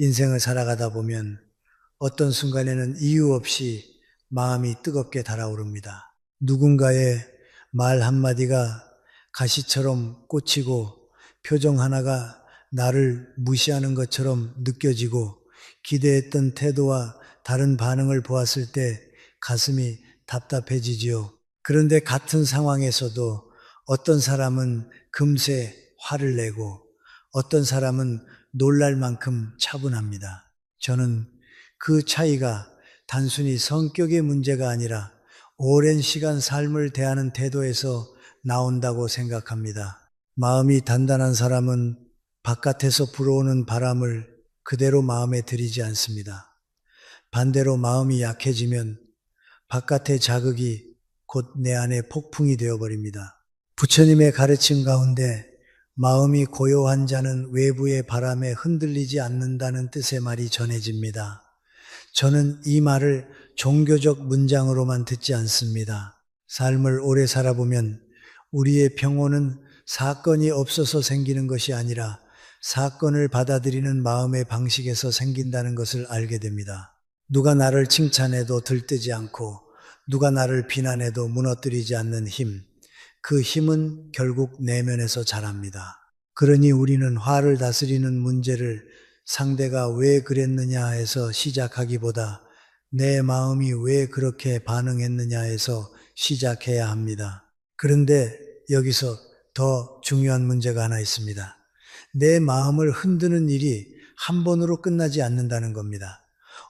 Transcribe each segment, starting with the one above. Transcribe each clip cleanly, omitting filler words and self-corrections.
인생을 살아가다 보면 어떤 순간에는 이유 없이 마음이 뜨겁게 달아오릅니다. 누군가의 말 한마디가 가시처럼 꽂히고 표정 하나가 나를 무시하는 것처럼 느껴지고 기대했던 태도와 다른 반응을 보았을 때 가슴이 답답해지지요. 그런데 같은 상황에서도 어떤 사람은 금세 화를 내고 어떤 사람은 놀랄 만큼 차분합니다. 저는 그 차이가 단순히 성격의 문제가 아니라 오랜 시간 삶을 대하는 태도에서 나온다고 생각합니다. 마음이 단단한 사람은 바깥에서 불어오는 바람을 그대로 마음에 들이지 않습니다. 반대로 마음이 약해지면 바깥의 자극이 곧 내 안에 폭풍이 되어버립니다. 부처님의 가르침 가운데 마음이 고요한 자는 외부의 바람에 흔들리지 않는다는 뜻의 말이 전해집니다. 저는 이 말을 종교적 문장으로만 듣지 않습니다. 삶을 오래 살아보면 우리의 평온은 사건이 없어서 생기는 것이 아니라 사건을 받아들이는 마음의 방식에서 생긴다는 것을 알게 됩니다. 누가 나를 칭찬해도 들뜨지 않고 누가 나를 비난해도 무너뜨리지 않는 힘, 그 힘은 결국 내면에서 자랍니다. 그러니 우리는 화를 다스리는 문제를 상대가 왜 그랬느냐에서 시작하기보다 내 마음이 왜 그렇게 반응했느냐에서 시작해야 합니다. 그런데 여기서 더 중요한 문제가 하나 있습니다. 내 마음을 흔드는 일이 한 번으로 끝나지 않는다는 겁니다.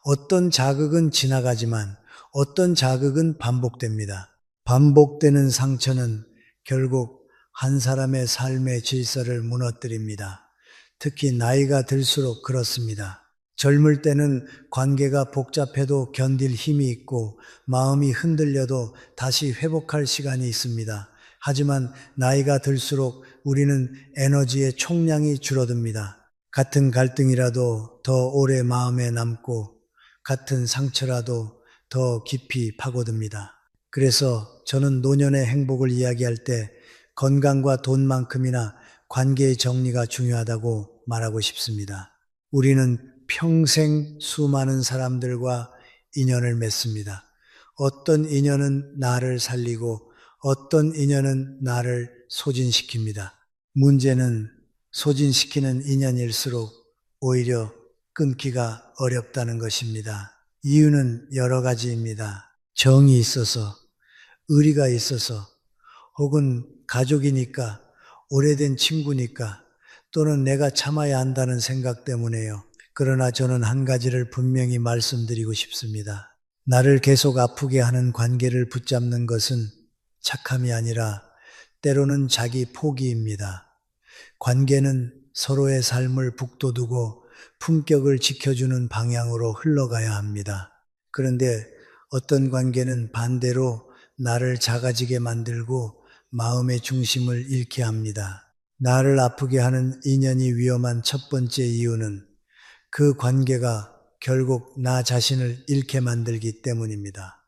어떤 자극은 지나가지만 어떤 자극은 반복됩니다. 반복되는 상처는 결국 한 사람의 삶의 질서를 무너뜨립니다. 특히 나이가 들수록 그렇습니다. 젊을 때는 관계가 복잡해도 견딜 힘이 있고 마음이 흔들려도 다시 회복할 시간이 있습니다. 하지만 나이가 들수록 우리는 에너지의 총량이 줄어듭니다. 같은 갈등이라도 더 오래 마음에 남고 같은 상처라도 더 깊이 파고듭니다. 그래서 저는 노년의 행복을 이야기할 때 건강과 돈만큼이나 관계의 정리가 중요하다고 말하고 싶습니다. 우리는 평생 수많은 사람들과 인연을 맺습니다. 어떤 인연은 나를 살리고 어떤 인연은 나를 소진시킵니다. 문제는 소진시키는 인연일수록 오히려 끊기가 어렵다는 것입니다. 이유는 여러 가지입니다. 정이 있어서, 의리가 있어서, 혹은 가족이니까, 오래된 친구니까, 또는 내가 참아야 한다는 생각 때문에요. 그러나 저는 한 가지를 분명히 말씀드리고 싶습니다. 나를 계속 아프게 하는 관계를 붙잡는 것은 착함이 아니라 때로는 자기 포기입니다. 관계는 서로의 삶을 북돋우고 품격을 지켜주는 방향으로 흘러가야 합니다. 그런데 어떤 관계는 반대로 나를 작아지게 만들고 마음의 중심을 잃게 합니다. 나를 아프게 하는 인연이 위험한 첫 번째 이유는 그 관계가 결국 나 자신을 잃게 만들기 때문입니다.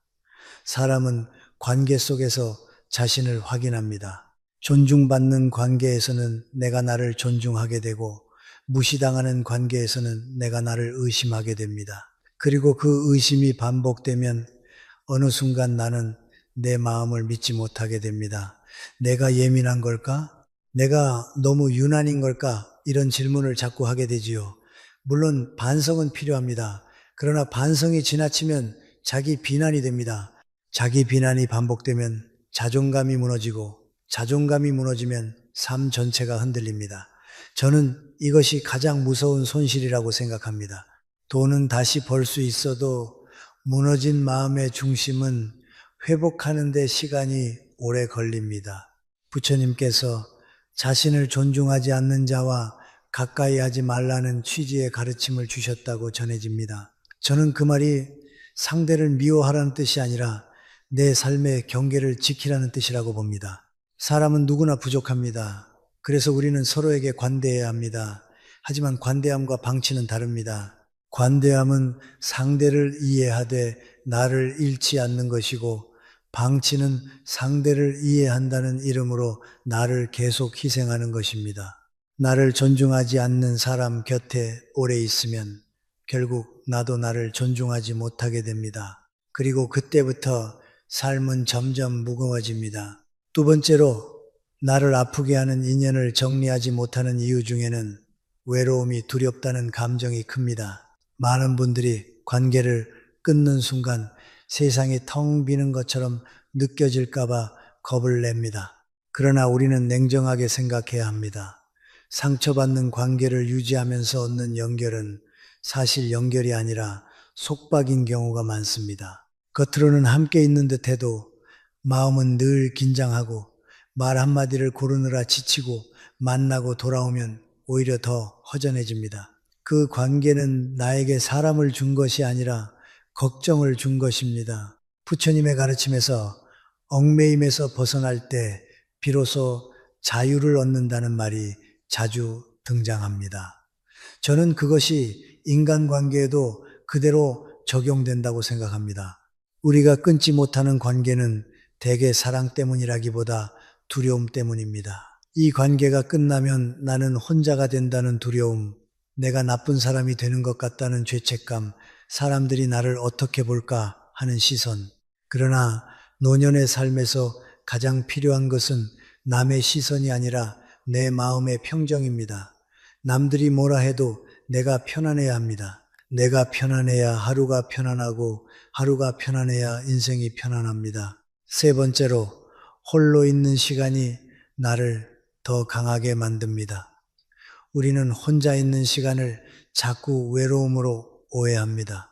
사람은 관계 속에서 자신을 확인합니다. 존중받는 관계에서는 내가 나를 존중하게 되고 무시당하는 관계에서는 내가 나를 의심하게 됩니다. 그리고 그 의심이 반복되면 어느 순간 나는 내 마음을 믿지 못하게 됩니다. 내가 예민한 걸까? 내가 너무 유난인 걸까? 이런 질문을 자꾸 하게 되지요. 물론 반성은 필요합니다. 그러나 반성이 지나치면 자기 비난이 됩니다. 자기 비난이 반복되면 자존감이 무너지고 자존감이 무너지면 삶 전체가 흔들립니다. 저는 이것이 가장 무서운 손실이라고 생각합니다. 돈은 다시 벌 수 있어도 무너진 마음의 중심은 회복하는 데 시간이 오래 걸립니다. 부처님께서 자신을 존중하지 않는 자와 가까이 하지 말라는 취지의 가르침을 주셨다고 전해집니다. 저는 그 말이 상대를 미워하라는 뜻이 아니라 내 삶의 경계를 지키라는 뜻이라고 봅니다. 사람은 누구나 부족합니다. 그래서 우리는 서로에게 관대해야 합니다. 하지만 관대함과 방치는 다릅니다. 관대함은 상대를 이해하되 나를 잃지 않는 것이고 방치는 상대를 이해한다는 이름으로 나를 계속 희생하는 것입니다. 나를 존중하지 않는 사람 곁에 오래 있으면 결국 나도 나를 존중하지 못하게 됩니다. 그리고 그때부터 삶은 점점 무거워집니다. 두 번째로 나를 아프게 하는 인연을 정리하지 못하는 이유 중에는 외로움이 두렵다는 감정이 큽니다. 많은 분들이 관계를 끊는 순간 세상이 텅 비는 것처럼 느껴질까봐 겁을 냅니다. 그러나 우리는 냉정하게 생각해야 합니다. 상처받는 관계를 유지하면서 얻는 연결은 사실 연결이 아니라 속박인 경우가 많습니다. 겉으로는 함께 있는 듯 해도 마음은 늘 긴장하고 말 한마디를 고르느라 지치고 만나고 돌아오면 오히려 더 허전해집니다. 그 관계는 나에게 사람을 준 것이 아니라 걱정을 준 것입니다. 부처님의 가르침에서 얽매임에서 벗어날 때 비로소 자유를 얻는다는 말이 자주 등장합니다. 저는 그것이 인간관계에도 그대로 적용된다고 생각합니다. 우리가 끊지 못하는 관계는 대개 사랑 때문이라기보다 두려움 때문입니다. 이 관계가 끝나면 나는 혼자가 된다는 두려움, 내가 나쁜 사람이 되는 것 같다는 죄책감, 사람들이 나를 어떻게 볼까 하는 시선. 그러나 노년의 삶에서 가장 필요한 것은 남의 시선이 아니라 내 마음의 평정입니다. 남들이 뭐라 해도 내가 편안해야 합니다. 내가 편안해야 하루가 편안하고 하루가 편안해야 인생이 편안합니다. 세 번째로 홀로 있는 시간이 나를 더 강하게 만듭니다. 우리는 혼자 있는 시간을 자꾸 외로움으로 오해합니다.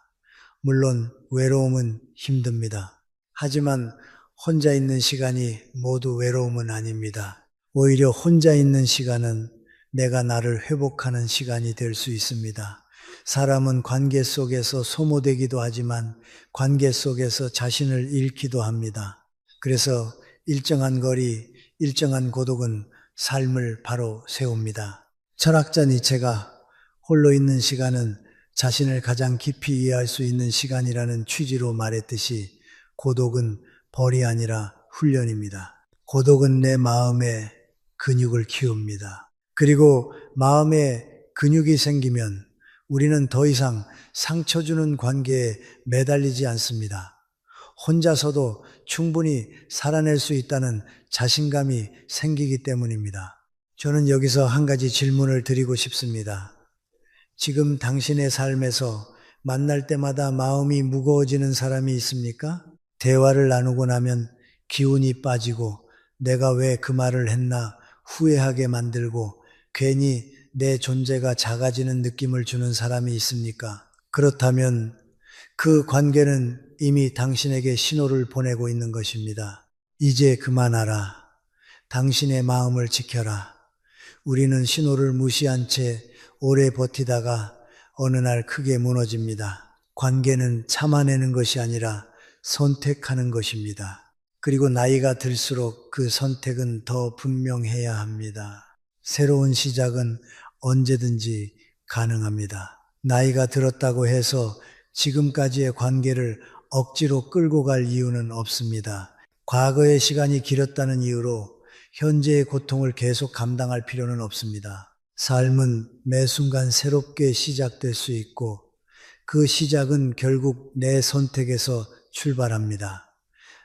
물론 외로움은 힘듭니다. 하지만 혼자 있는 시간이 모두 외로움은 아닙니다. 오히려 혼자 있는 시간은 내가 나를 회복하는 시간이 될 수 있습니다. 사람은 관계 속에서 소모되기도 하지만 관계 속에서 자신을 잃기도 합니다. 그래서 일정한 거리, 일정한 고독은 삶을 바로 세웁니다. 철학자 니체가 홀로 있는 시간은 자신을 가장 깊이 이해할 수 있는 시간이라는 취지로 말했듯이 고독은 벌이 아니라 훈련입니다. 고독은 내 마음의 근육을 키웁니다. 그리고 마음에 근육이 생기면 우리는 더 이상 상처 주는 관계에 매달리지 않습니다. 혼자서도 충분히 살아낼 수 있다는 자신감이 생기기 때문입니다. 저는 여기서 한 가지 질문을 드리고 싶습니다. 지금 당신의 삶에서 만날 때마다 마음이 무거워지는 사람이 있습니까? 대화를 나누고 나면 기운이 빠지고 내가 왜 그 말을 했나 후회하게 만들고 괜히 내 존재가 작아지는 느낌을 주는 사람이 있습니까? 그렇다면 그 관계는 이미 당신에게 신호를 보내고 있는 것입니다. 이제 그만하라. 당신의 마음을 지켜라. 우리는 신호를 무시한 채 오래 버티다가 어느 날 크게 무너집니다. 관계는 참아내는 것이 아니라 선택하는 것입니다. 그리고 나이가 들수록 그 선택은 더 분명해야 합니다. 새로운 시작은 언제든지 가능합니다. 나이가 들었다고 해서 지금까지의 관계를 억지로 끌고 갈 이유는 없습니다. 과거의 시간이 길었다는 이유로 현재의 고통을 계속 감당할 필요는 없습니다. 삶은 매 순간 새롭게 시작될 수 있고 그 시작은 결국 내 선택에서 출발합니다.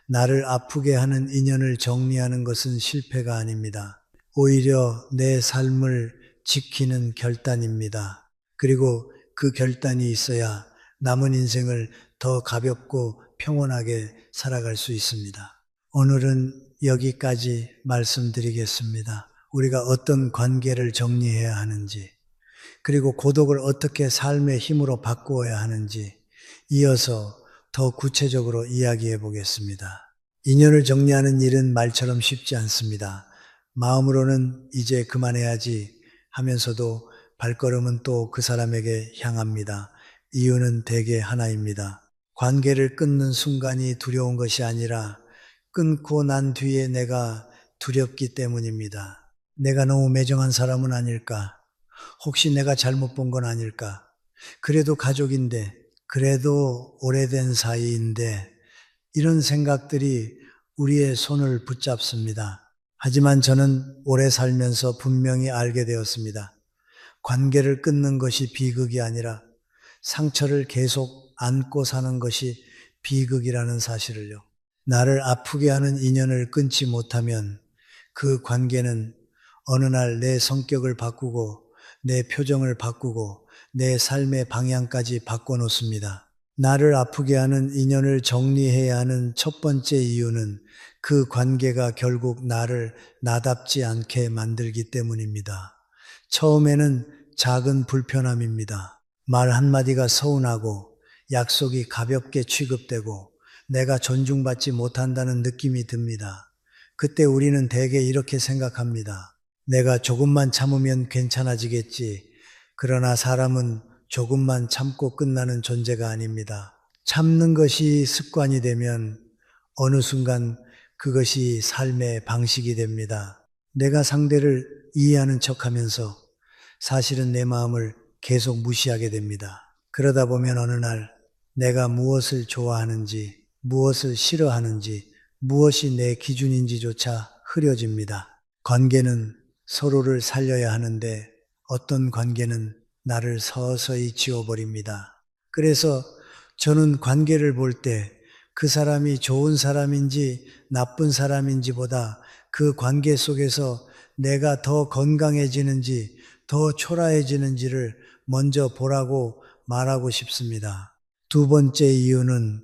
나를 아프게 하는 인연을 정리하는 것은 실패가 아닙니다. 오히려 내 삶을 지키는 결단입니다. 그리고 그 결단이 있어야 남은 인생을 더 가볍고 평온하게 살아갈 수 있습니다. 오늘은 여기까지 말씀드리겠습니다. 우리가 어떤 관계를 정리해야 하는지, 그리고 고독을 어떻게 삶의 힘으로 바꾸어야 하는지 이어서 더 구체적으로 이야기해 보겠습니다. 인연을 정리하는 일은 말처럼 쉽지 않습니다. 마음으로는 이제 그만해야지 하면서도 발걸음은 또 그 사람에게 향합니다. 이유는 대개 하나입니다. 관계를 끊는 순간이 두려운 것이 아니라 끊고 난 뒤에 내가 두렵기 때문입니다. 내가 너무 매정한 사람은 아닐까? 혹시 내가 잘못 본 건 아닐까? 그래도 가족인데, 그래도 오래된 사이인데, 이런 생각들이 우리의 손을 붙잡습니다. 하지만 저는 오래 살면서 분명히 알게 되었습니다. 관계를 끊는 것이 비극이 아니라 상처를 계속 안고 사는 것이 비극이라는 사실을요. 나를 아프게 하는 인연을 끊지 못하면 그 관계는 어느 날 내 성격을 바꾸고 내 표정을 바꾸고 내 삶의 방향까지 바꿔놓습니다. 나를 아프게 하는 인연을 정리해야 하는 첫 번째 이유는 그 관계가 결국 나를 나답지 않게 만들기 때문입니다. 처음에는 작은 불편함입니다. 말 한마디가 서운하고 약속이 가볍게 취급되고 내가 존중받지 못한다는 느낌이 듭니다. 그때 우리는 대개 이렇게 생각합니다. 내가 조금만 참으면 괜찮아지겠지. 그러나 사람은 조금만 참고 끝나는 존재가 아닙니다. 참는 것이 습관이 되면 어느 순간 그것이 삶의 방식이 됩니다. 내가 상대를 이해하는 척하면서 사실은 내 마음을 계속 무시하게 됩니다. 그러다 보면 어느 날 내가 무엇을 좋아하는지, 무엇을 싫어하는지, 무엇이 내 기준인지조차 흐려집니다. 관계는 서로를 살려야 하는데 어떤 관계는 나를 서서히 지워버립니다. 그래서 저는 관계를 볼 때 그 사람이 좋은 사람인지 나쁜 사람인지보다 그 관계 속에서 내가 더 건강해지는지 더 초라해지는지를 먼저 보라고 말하고 싶습니다. 두 번째 이유는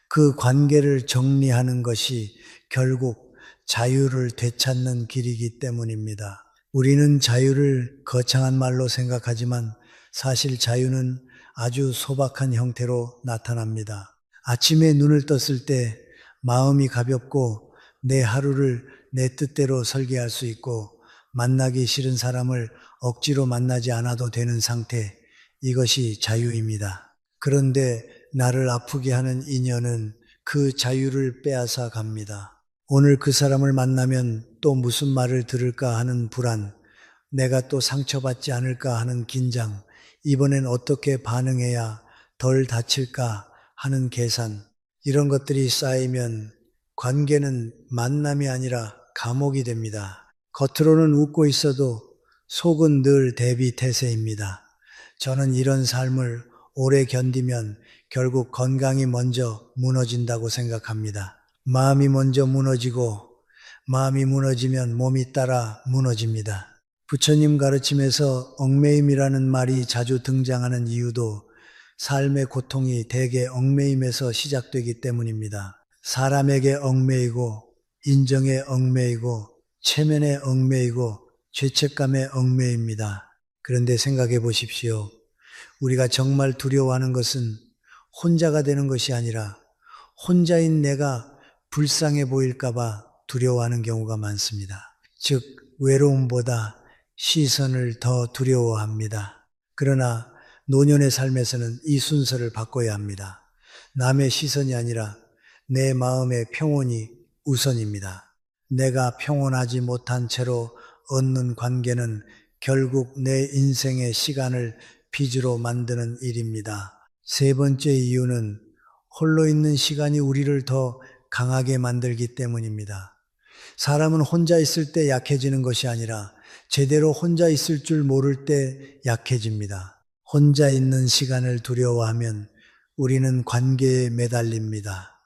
그 관계를 정리하는 것이 결국 자유를 되찾는 길이기 때문입니다. 우리는 자유를 거창한 말로 생각하지만 사실 자유는 아주 소박한 형태로 나타납니다. 아침에 눈을 떴을 때 마음이 가볍고 내 하루를 내 뜻대로 설계할 수 있고 만나기 싫은 사람을 억지로 만나지 않아도 되는 상태, 이것이 자유입니다. 그런데 나를 아프게 하는 인연은 그 자유를 빼앗아 갑니다. 오늘 그 사람을 만나면 또 무슨 말을 들을까 하는 불안, 내가 또 상처받지 않을까 하는 긴장, 이번엔 어떻게 반응해야 덜 다칠까 하는 계산, 이런 것들이 쌓이면 관계는 만남이 아니라 감옥이 됩니다. 겉으로는 웃고 있어도 속은 늘 대비태세입니다. 저는 이런 삶을 오래 견디면 결국 건강이 먼저 무너진다고 생각합니다. 마음이 먼저 무너지고 마음이 무너지면 몸이 따라 무너집니다. 부처님 가르침에서 얽매임이라는 말이 자주 등장하는 이유도 삶의 고통이 대개 얽매임에서 시작되기 때문입니다. 사람에게 얽매이고 인정에 얽매이고 체면에 얽매이고 죄책감에 얽매입니다. 그런데 생각해 보십시오. 우리가 정말 두려워하는 것은 혼자가 되는 것이 아니라 혼자인 내가 불쌍해 보일까봐 두려워하는 경우가 많습니다. 즉, 외로움보다 시선을 더 두려워합니다. 그러나 노년의 삶에서는 이 순서를 바꿔야 합니다. 남의 시선이 아니라 내 마음의 평온이 우선입니다. 내가 평온하지 못한 채로 얻는 관계는 결국 내 인생의 시간을 빚으로 만드는 일입니다. 세 번째 이유는 홀로 있는 시간이 우리를 더 강하게 만들기 때문입니다. 사람은 혼자 있을 때 약해지는 것이 아니라 제대로 혼자 있을 줄 모를 때 약해집니다. 혼자 있는 시간을 두려워하면 우리는 관계에 매달립니다.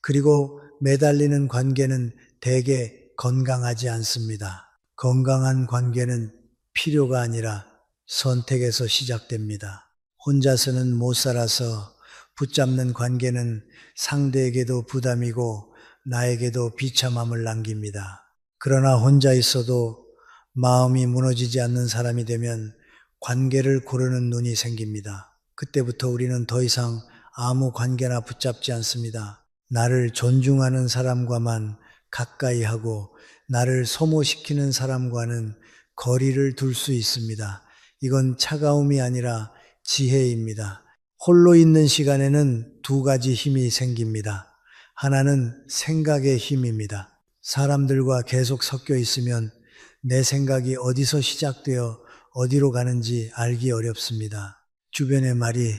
그리고 매달리는 관계는 대개 건강하지 않습니다. 건강한 관계는 필요가 아니라 선택에서 시작됩니다. 혼자서는 못 살아서 붙잡는 관계는 상대에게도 부담이고 나에게도 비참함을 남깁니다. 그러나 혼자 있어도 마음이 무너지지 않는 사람이 되면 관계를 고르는 눈이 생깁니다. 그때부터 우리는 더 이상 아무 관계나 붙잡지 않습니다. 나를 존중하는 사람과만 가까이 하고 나를 소모시키는 사람과는 거리를 둘 수 있습니다. 이건 차가움이 아니라 지혜입니다. 홀로 있는 시간에는 두 가지 힘이 생깁니다. 하나는 생각의 힘입니다. 사람들과 계속 섞여 있으면 내 생각이 어디서 시작되어 어디로 가는지 알기 어렵습니다. 주변의 말이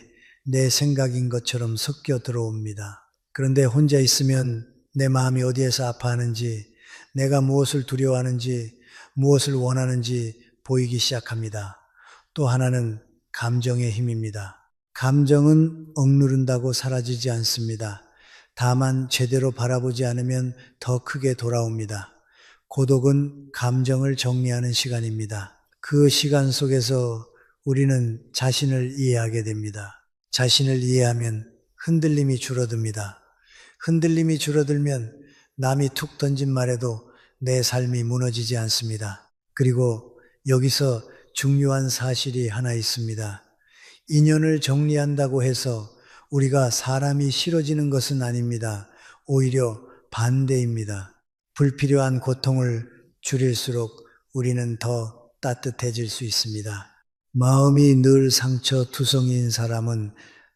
내 생각인 것처럼 섞여 들어옵니다. 그런데 혼자 있으면 내 마음이 어디에서 아파하는지, 내가 무엇을 두려워하는지, 무엇을 원하는지 보이기 시작합니다. 또 하나는 감정의 힘입니다. 감정은 억누른다고 사라지지 않습니다. 다만 제대로 바라보지 않으면 더 크게 돌아옵니다. 고독은 감정을 정리하는 시간입니다. 그 시간 속에서 우리는 자신을 이해하게 됩니다. 자신을 이해하면 흔들림이 줄어듭니다. 흔들림이 줄어들면 남이 툭 던진 말에도 내 삶이 무너지지 않습니다. 그리고 여기서 중요한 사실이 하나 있습니다. 인연을 정리한다고 해서 우리가 사람이 싫어지는 것은 아닙니다. 오히려 반대입니다. 불필요한 고통을 줄일수록 우리는 더 따뜻해질 수 있습니다. 마음이 늘 상처투성이인 사람은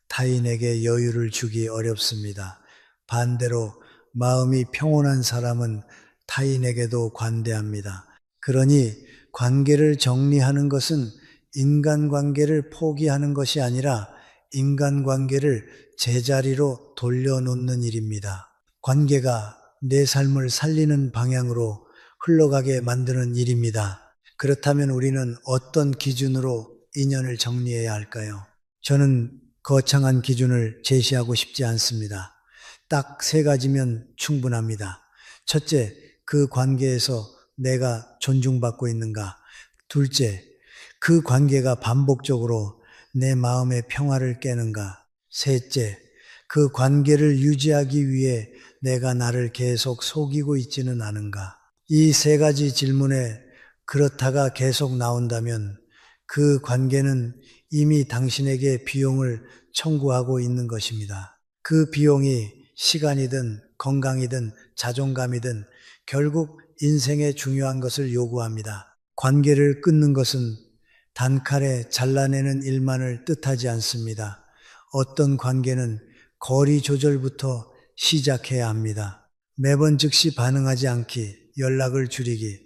타인에게 여유를 주기 어렵습니다. 반대로 마음이 평온한 사람은 타인에게도 관대합니다. 그러니 관계를 정리하는 것은 인간관계를 포기하는 것이 아니라 인간관계를 제자리로 돌려놓는 일입니다. 관계가 내 삶을 살리는 방향으로 흘러가게 만드는 일입니다. 그렇다면 우리는 어떤 기준으로 인연을 정리해야 할까요? 저는 거창한 기준을 제시하고 싶지 않습니다. 딱 3가지면 충분합니다. 첫째, 그 관계에서 내가 존중받고 있는가? 둘째, 그 관계가 반복적으로 내 마음의 평화를 깨는가? 셋째, 그 관계를 유지하기 위해 내가 나를 계속 속이고 있지는 않은가? 이 3가지 질문에 그렇다가 계속 나온다면 그 관계는 이미 당신에게 비용을 청구하고 있는 것입니다. 그 비용이 시간이든 건강이든 자존감이든 결국 인생의 중요한 것을 요구합니다. 관계를 끊는 것은 단칼에 잘라내는 일만을 뜻하지 않습니다. 어떤 관계는 거리 조절부터 시작해야 합니다. 매번 즉시 반응하지 않기, 연락을 줄이기,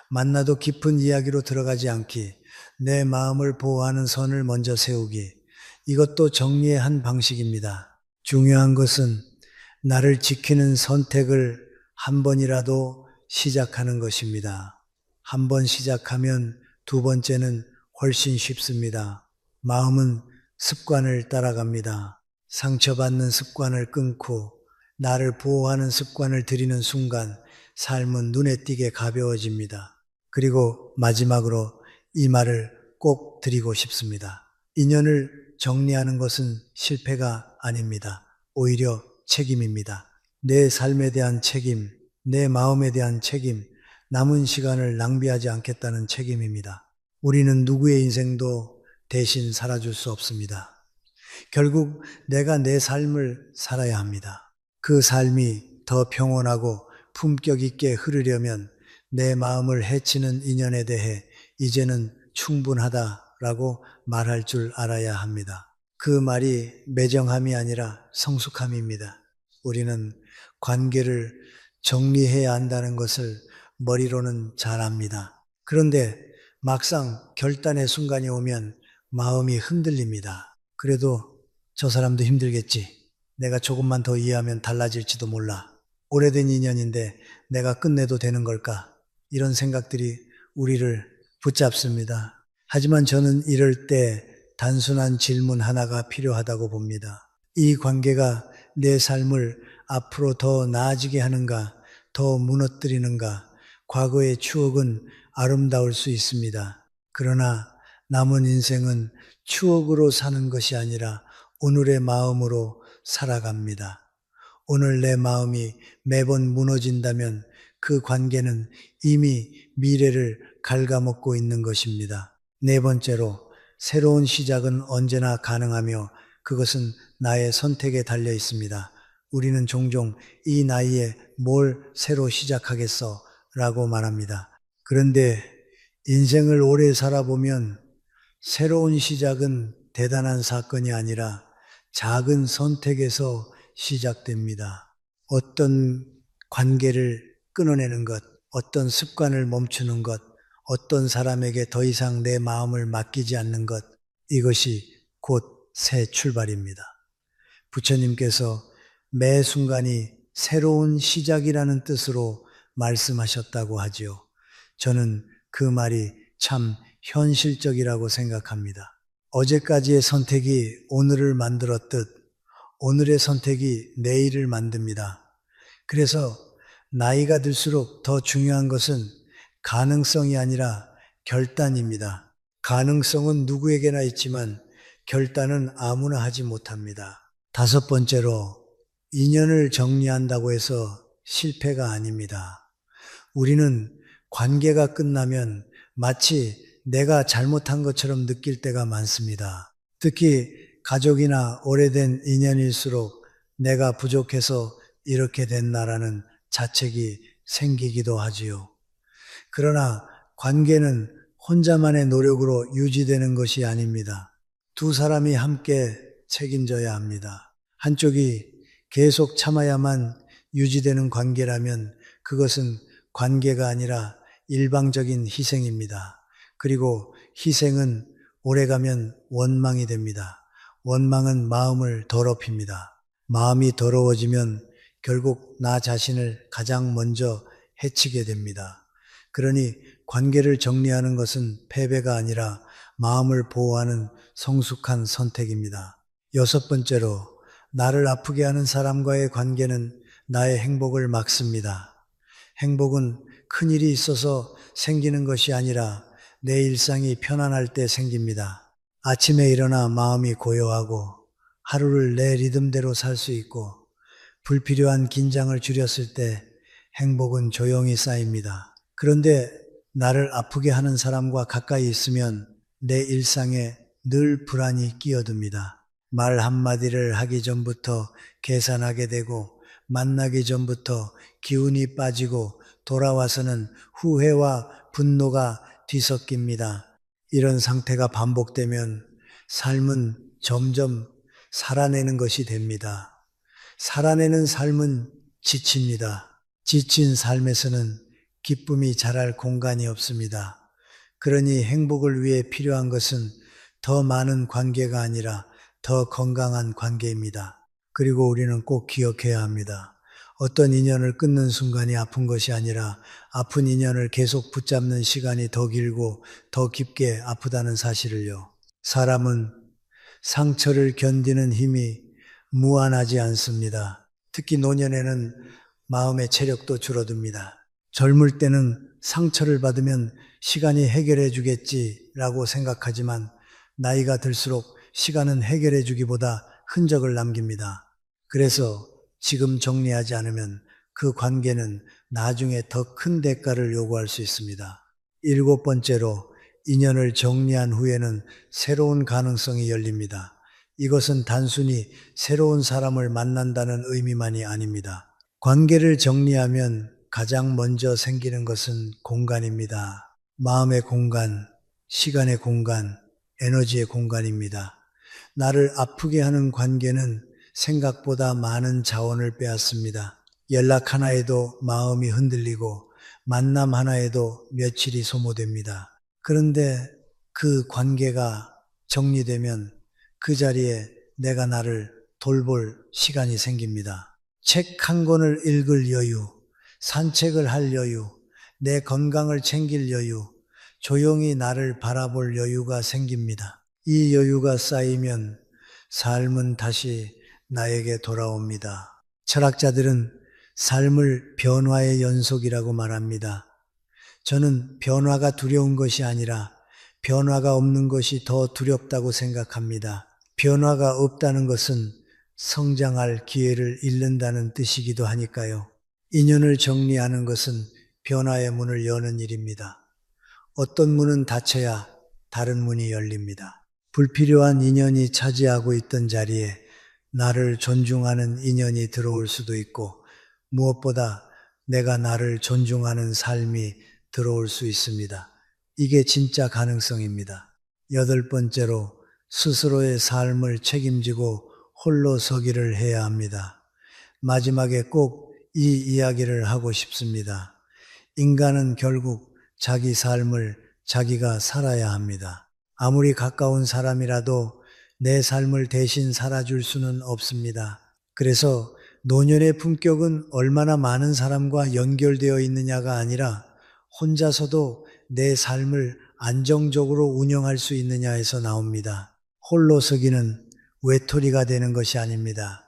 만나도 깊은 이야기로 들어가지 않기, 내 마음을 보호하는 선을 먼저 세우기, 이것도 정리의 한 방식입니다. 중요한 것은 나를 지키는 선택을 한 번이라도 시작하는 것입니다. 한 번 시작하면 2번째는 훨씬 쉽습니다. 마음은 습관을 따라갑니다. 상처받는 습관을 끊고 나를 보호하는 습관을 들이는 순간 삶은 눈에 띄게 가벼워집니다. 그리고 마지막으로 이 말을 꼭 드리고 싶습니다. 인연을 정리하는 것은 실패가 아닙니다. 오히려 책임입니다. 내 삶에 대한 책임, 내 마음에 대한 책임, 남은 시간을 낭비하지 않겠다는 책임입니다. 우리는 누구의 인생도 대신 살아줄 수 없습니다. 결국 내가 내 삶을 살아야 합니다. 그 삶이 더 평온하고 품격 있게 흐르려면 내 마음을 해치는 인연에 대해 이제는 충분하다라고 말할 줄 알아야 합니다. 그 말이 매정함이 아니라 성숙함입니다. 우리는 관계를 정리해야 한다는 것을 머리로는 잘 압니다. 그런데 막상 결단의 순간이 오면 마음이 흔들립니다. 그래도 저 사람도 힘들겠지. 내가 조금만 더 이해하면 달라질지도 몰라. 오래된 인연인데 내가 끝내도 되는 걸까? 이런 생각들이 우리를 붙잡습니다. 하지만 저는 이럴 때 단순한 질문 하나가 필요하다고 봅니다. 이 관계가 내 삶을 앞으로 더 나아지게 하는가, 더 무너뜨리는가? 과거의 추억은 아름다울 수 있습니다. 그러나 남은 인생은 추억으로 사는 것이 아니라 오늘의 마음으로 살아갑니다. 오늘 내 마음이 매번 무너진다면 그 관계는 이미 미래를 갉아먹고 있는 것입니다. 4번째로 새로운 시작은 언제나 가능하며 그것은 나의 선택에 달려 있습니다. 우리는 종종 이 나이에 뭘 새로 시작하겠어 라고 말합니다. 그런데 인생을 오래 살아보면 새로운 시작은 대단한 사건이 아니라 작은 선택에서 시작됩니다. 어떤 관계를 끊어내는 것, 어떤 습관을 멈추는 것, 어떤 사람에게 더 이상 내 마음을 맡기지 않는 것, 이것이 곧 새 출발입니다. 부처님께서 매 순간이 새로운 시작이라는 뜻으로 말씀하셨다고 하지요. 저는 그 말이 참 현실적이라고 생각합니다. 어제까지의 선택이 오늘을 만들었듯 오늘의 선택이 내일을 만듭니다. 그래서 나이가 들수록 더 중요한 것은 가능성이 아니라 결단입니다. 가능성은 누구에게나 있지만 결단은 아무나 하지 못합니다. 다섯 번째로, 인연을 정리한다고 해서 실패가 아닙니다. 우리는 관계가 끝나면 마치 내가 잘못한 것처럼 느낄 때가 많습니다. 특히 가족이나 오래된 인연일수록 내가 부족해서 이렇게 됐나라는 자책이 생기기도 하지요. 그러나 관계는 혼자만의 노력으로 유지되는 것이 아닙니다. 두 사람이 함께 책임져야 합니다. 한쪽이 계속 참아야만 유지되는 관계라면 그것은 관계가 아니라 일방적인 희생입니다. 그리고 희생은 오래가면 원망이 됩니다. 원망은 마음을 더럽힙니다. 마음이 더러워지면 결국 나 자신을 가장 먼저 해치게 됩니다. 그러니 관계를 정리하는 것은 패배가 아니라 마음을 보호하는 성숙한 선택입니다. 여섯 번째로, 나를 아프게 하는 사람과의 관계는 나의 행복을 막습니다. 행복은 큰일이 있어서 생기는 것이 아니라 내 일상이 편안할 때 생깁니다. 아침에 일어나 마음이 고요하고 하루를 내 리듬대로 살 수 있고 불필요한 긴장을 줄였을 때 행복은 조용히 쌓입니다. 그런데 나를 아프게 하는 사람과 가까이 있으면 내 일상에 늘 불안이 끼어듭니다. 말 한마디를 하기 전부터 계산하게 되고 만나기 전부터 기운이 빠지고 돌아와서는 후회와 분노가 뒤섞입니다. 이런 상태가 반복되면 삶은 점점 살아내는 것이 됩니다. 살아내는 삶은 지칩니다. 지친 삶에서는 기쁨이 자랄 공간이 없습니다. 그러니 행복을 위해 필요한 것은 더 많은 관계가 아니라 더 건강한 관계입니다. 그리고 우리는 꼭 기억해야 합니다. 어떤 인연을 끊는 순간이 아픈 것이 아니라 아픈 인연을 계속 붙잡는 시간이 더 길고 더 깊게 아프다는 사실을요. 사람은 상처를 견디는 힘이 무한하지 않습니다. 특히 노년에는 마음의 체력도 줄어듭니다. 젊을 때는 상처를 받으면 시간이 해결해 주겠지라고 생각하지만 나이가 들수록 시간은 해결해 주기보다 흔적을 남깁니다. 그래서 지금 정리하지 않으면 그 관계는 나중에 더 큰 대가를 요구할 수 있습니다. 일곱 번째로, 인연을 정리한 후에는 새로운 가능성이 열립니다. 이것은 단순히 새로운 사람을 만난다는 의미만이 아닙니다. 관계를 정리하면 가장 먼저 생기는 것은 공간입니다. 마음의 공간, 시간의 공간, 에너지의 공간입니다. 나를 아프게 하는 관계는 생각보다 많은 자원을 빼앗습니다. 연락 하나에도 마음이 흔들리고 만남 하나에도 며칠이 소모됩니다. 그런데 그 관계가 정리되면 그 자리에 내가 나를 돌볼 시간이 생깁니다. 책 한 권을 읽을 여유, 산책을 할 여유, 내 건강을 챙길 여유, 조용히 나를 바라볼 여유가 생깁니다. 이 여유가 쌓이면 삶은 다시 나에게 돌아옵니다. 철학자들은 삶을 변화의 연속이라고 말합니다. 저는 변화가 두려운 것이 아니라 변화가 없는 것이 더 두렵다고 생각합니다. 변화가 없다는 것은 성장할 기회를 잃는다는 뜻이기도 하니까요. 인연을 정리하는 것은 변화의 문을 여는 일입니다. 어떤 문은 닫혀야 다른 문이 열립니다. 불필요한 인연이 차지하고 있던 자리에 나를 존중하는 인연이 들어올 수도 있고 무엇보다 내가 나를 존중하는 삶이 들어올 수 있습니다. 이게 진짜 가능성입니다. 여덟 번째로, 스스로의 삶을 책임지고 홀로 서기를 해야 합니다. 마지막에 꼭 이 이야기를 하고 싶습니다. 인간은 결국 자기 삶을 자기가 살아야 합니다. 아무리 가까운 사람이라도 내 삶을 대신 살아줄 수는 없습니다. 그래서 노년의 품격은 얼마나 많은 사람과 연결되어 있느냐가 아니라 혼자서도 내 삶을 안정적으로 운영할 수 있느냐에서 나옵니다. 홀로서기는 외톨이가 되는 것이 아닙니다.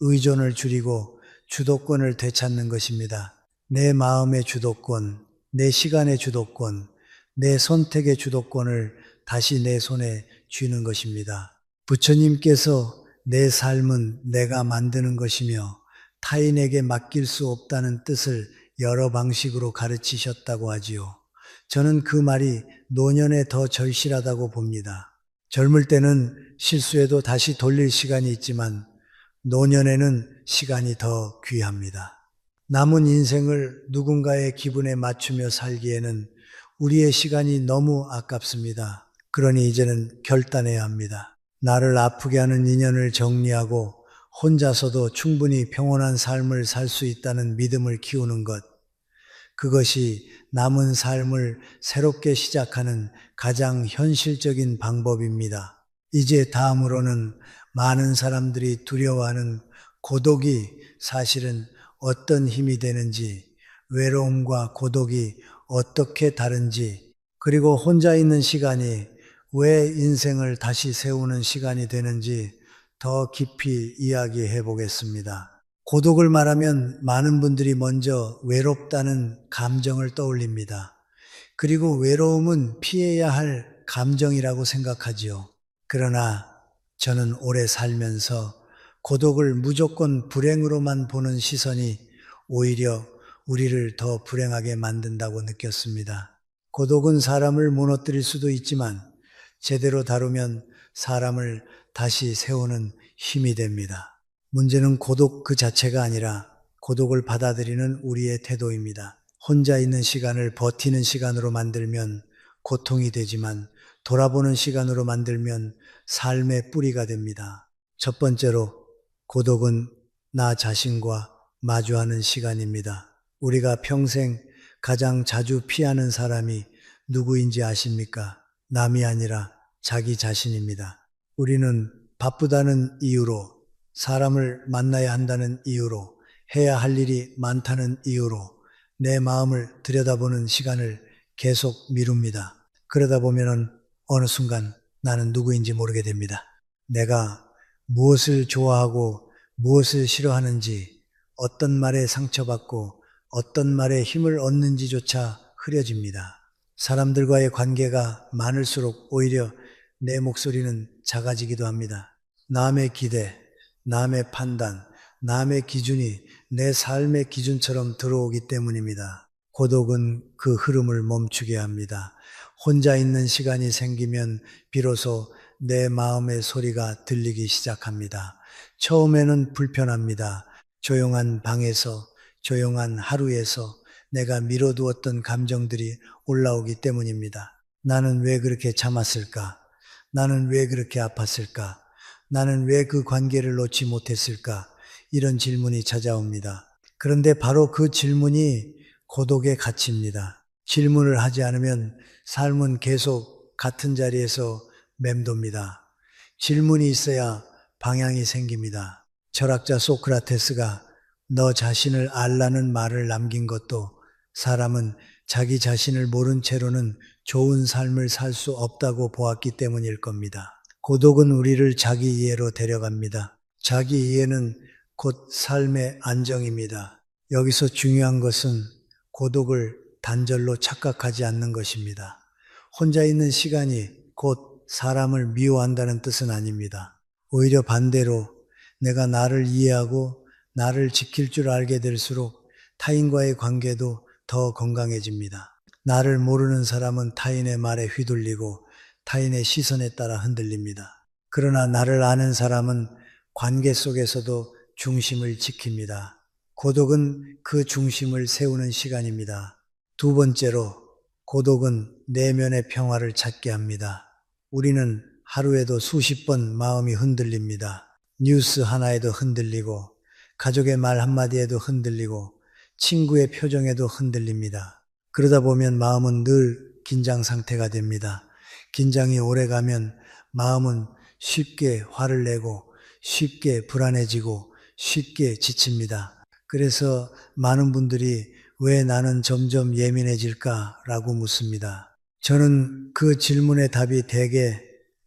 의존을 줄이고 주도권을 되찾는 것입니다. 내 마음의 주도권, 내 시간의 주도권, 내 선택의 주도권을 다시 내 손에 쥐는 것입니다. 부처님께서 내 삶은 내가 만드는 것이며 타인에게 맡길 수 없다는 뜻을 여러 방식으로 가르치셨다고 하지요. 저는 그 말이 노년에 더 절실하다고 봅니다. 젊을 때는 실수해도 다시 돌릴 시간이 있지만 노년에는 시간이 더 귀합니다. 남은 인생을 누군가의 기분에 맞추며 살기에는 우리의 시간이 너무 아깝습니다. 그러니 이제는 결단해야 합니다. 나를 아프게 하는 인연을 정리하고 혼자서도 충분히 평온한 삶을 살 수 있다는 믿음을 키우는 것. 그것이 남은 삶을 새롭게 시작하는 가장 현실적인 방법입니다. 이제 다음으로는 많은 사람들이 두려워하는 고독이 사실은 어떤 힘이 되는지, 외로움과 고독이 어떻게 다른지, 그리고 혼자 있는 시간이 왜 인생을 다시 세우는 시간이 되는지 더 깊이 이야기해 보겠습니다. 고독을 말하면 많은 분들이 먼저 외롭다는 감정을 떠올립니다. 그리고 외로움은 피해야 할 감정이라고 생각하지요. 그러나 저는 오래 살면서 고독을 무조건 불행으로만 보는 시선이 오히려 우리를 더 불행하게 만든다고 느꼈습니다. 고독은 사람을 무너뜨릴 수도 있지만 제대로 다루면 사람을 다시 세우는 힘이 됩니다. 문제는 고독 그 자체가 아니라 고독을 받아들이는 우리의 태도입니다. 혼자 있는 시간을 버티는 시간으로 만들면 고통이 되지만 돌아보는 시간으로 만들면 삶의 뿌리가 됩니다. 첫 번째로 고독은 나 자신과 마주하는 시간입니다. 우리가 평생 가장 자주 피하는 사람이 누구인지 아십니까? 남이 아니라 자기 자신입니다. 우리는 바쁘다는 이유로, 사람을 만나야 한다는 이유로, 해야 할 일이 많다는 이유로 내 마음을 들여다보는 시간을 계속 미룹니다. 그러다 보면은 어느 순간 나는 누구인지 모르게 됩니다. 내가 무엇을 좋아하고 무엇을 싫어하는지, 어떤 말에 상처받고 어떤 말에 힘을 얻는지조차 흐려집니다. 사람들과의 관계가 많을수록 오히려 내 목소리는 작아지기도 합니다. 남의 기대, 남의 판단, 남의 기준이 내 삶의 기준처럼 들어오기 때문입니다. 고독은 그 흐름을 멈추게 합니다. 혼자 있는 시간이 생기면 비로소 내 마음의 소리가 들리기 시작합니다. 처음에는 불편합니다. 조용한 방에서, 조용한 하루에서 내가 미뤄두었던 감정들이 올라오기 때문입니다. 나는 왜 그렇게 참았을까? 나는 왜 그렇게 아팠을까? 나는 왜 그 관계를 놓지 못했을까? 이런 질문이 찾아옵니다. 그런데 바로 그 질문이 고독의 가치입니다. 질문을 하지 않으면 삶은 계속 같은 자리에서 맴돕니다. 질문이 있어야 방향이 생깁니다. 철학자 소크라테스가 너 자신을 알라는 말을 남긴 것도 사람은 자기 자신을 모른 채로는 좋은 삶을 살 수 없다고 보았기 때문일 겁니다. 고독은 우리를 자기 이해로 데려갑니다. 자기 이해는 곧 삶의 안정입니다. 여기서 중요한 것은 고독을 단절로 착각하지 않는 것입니다. 혼자 있는 시간이 곧 사람을 미워한다는 뜻은 아닙니다. 오히려 반대로 내가 나를 이해하고 나를 지킬 줄 알게 될수록 타인과의 관계도 더 건강해집니다. 나를 모르는 사람은 타인의 말에 휘둘리고 타인의 시선에 따라 흔들립니다. 그러나 나를 아는 사람은 관계 속에서도 중심을 지킵니다. 고독은 그 중심을 세우는 시간입니다. 두 번째로, 고독은 내면의 평화를 찾게 합니다. 우리는 하루에도 수십 번 마음이 흔들립니다. 뉴스 하나에도 흔들리고, 가족의 말 한마디에도 흔들리고, 친구의 표정에도 흔들립니다. 그러다 보면 마음은 늘 긴장 상태가 됩니다. 긴장이 오래가면 마음은 쉽게 화를 내고 쉽게 불안해지고 쉽게 지칩니다. 그래서 많은 분들이 왜 나는 점점 예민해질까라고 묻습니다. 저는 그 질문의 답이 대개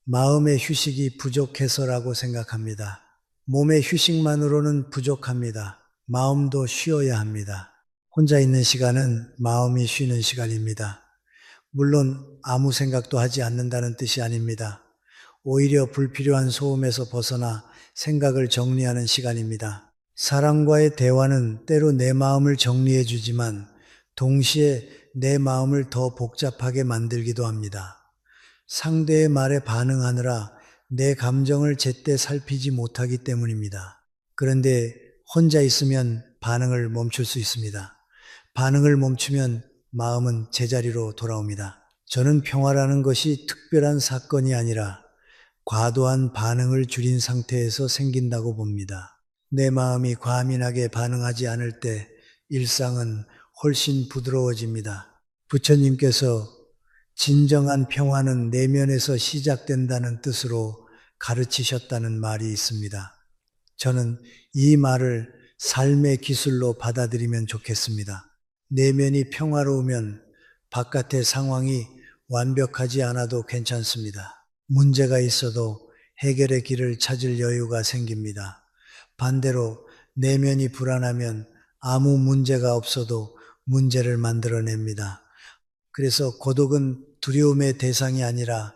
마음의 휴식이 부족해서라고 생각합니다. 몸의 휴식만으로는 부족합니다. 마음도 쉬어야 합니다. 혼자 있는 시간은 마음이 쉬는 시간입니다. 물론 아무 생각도 하지 않는다는 뜻이 아닙니다. 오히려 불필요한 소음에서 벗어나 생각을 정리하는 시간입니다. 사람과의 대화는 때로 내 마음을 정리해 주지만 동시에 내 마음을 더 복잡하게 만들기도 합니다. 상대의 말에 반응하느라 내 감정을 제때 살피지 못하기 때문입니다. 그런데 혼자 있으면 반응을 멈출 수 있습니다. 반응을 멈추면 마음은 제자리로 돌아옵니다. 저는 평화라는 것이 특별한 사건이 아니라 과도한 반응을 줄인 상태에서 생긴다고 봅니다. 내 마음이 과민하게 반응하지 않을 때 일상은 훨씬 부드러워집니다. 부처님께서 진정한 평화는 내면에서 시작된다는 뜻으로 가르치셨다는 말이 있습니다. 저는 이 말을 삶의 기술로 받아들이면 좋겠습니다. 내면이 평화로우면 바깥의 상황이 완벽하지 않아도 괜찮습니다. 문제가 있어도 해결의 길을 찾을 여유가 생깁니다. 반대로 내면이 불안하면 아무 문제가 없어도 문제를 만들어냅니다. 그래서 고독은 두려움의 대상이 아니라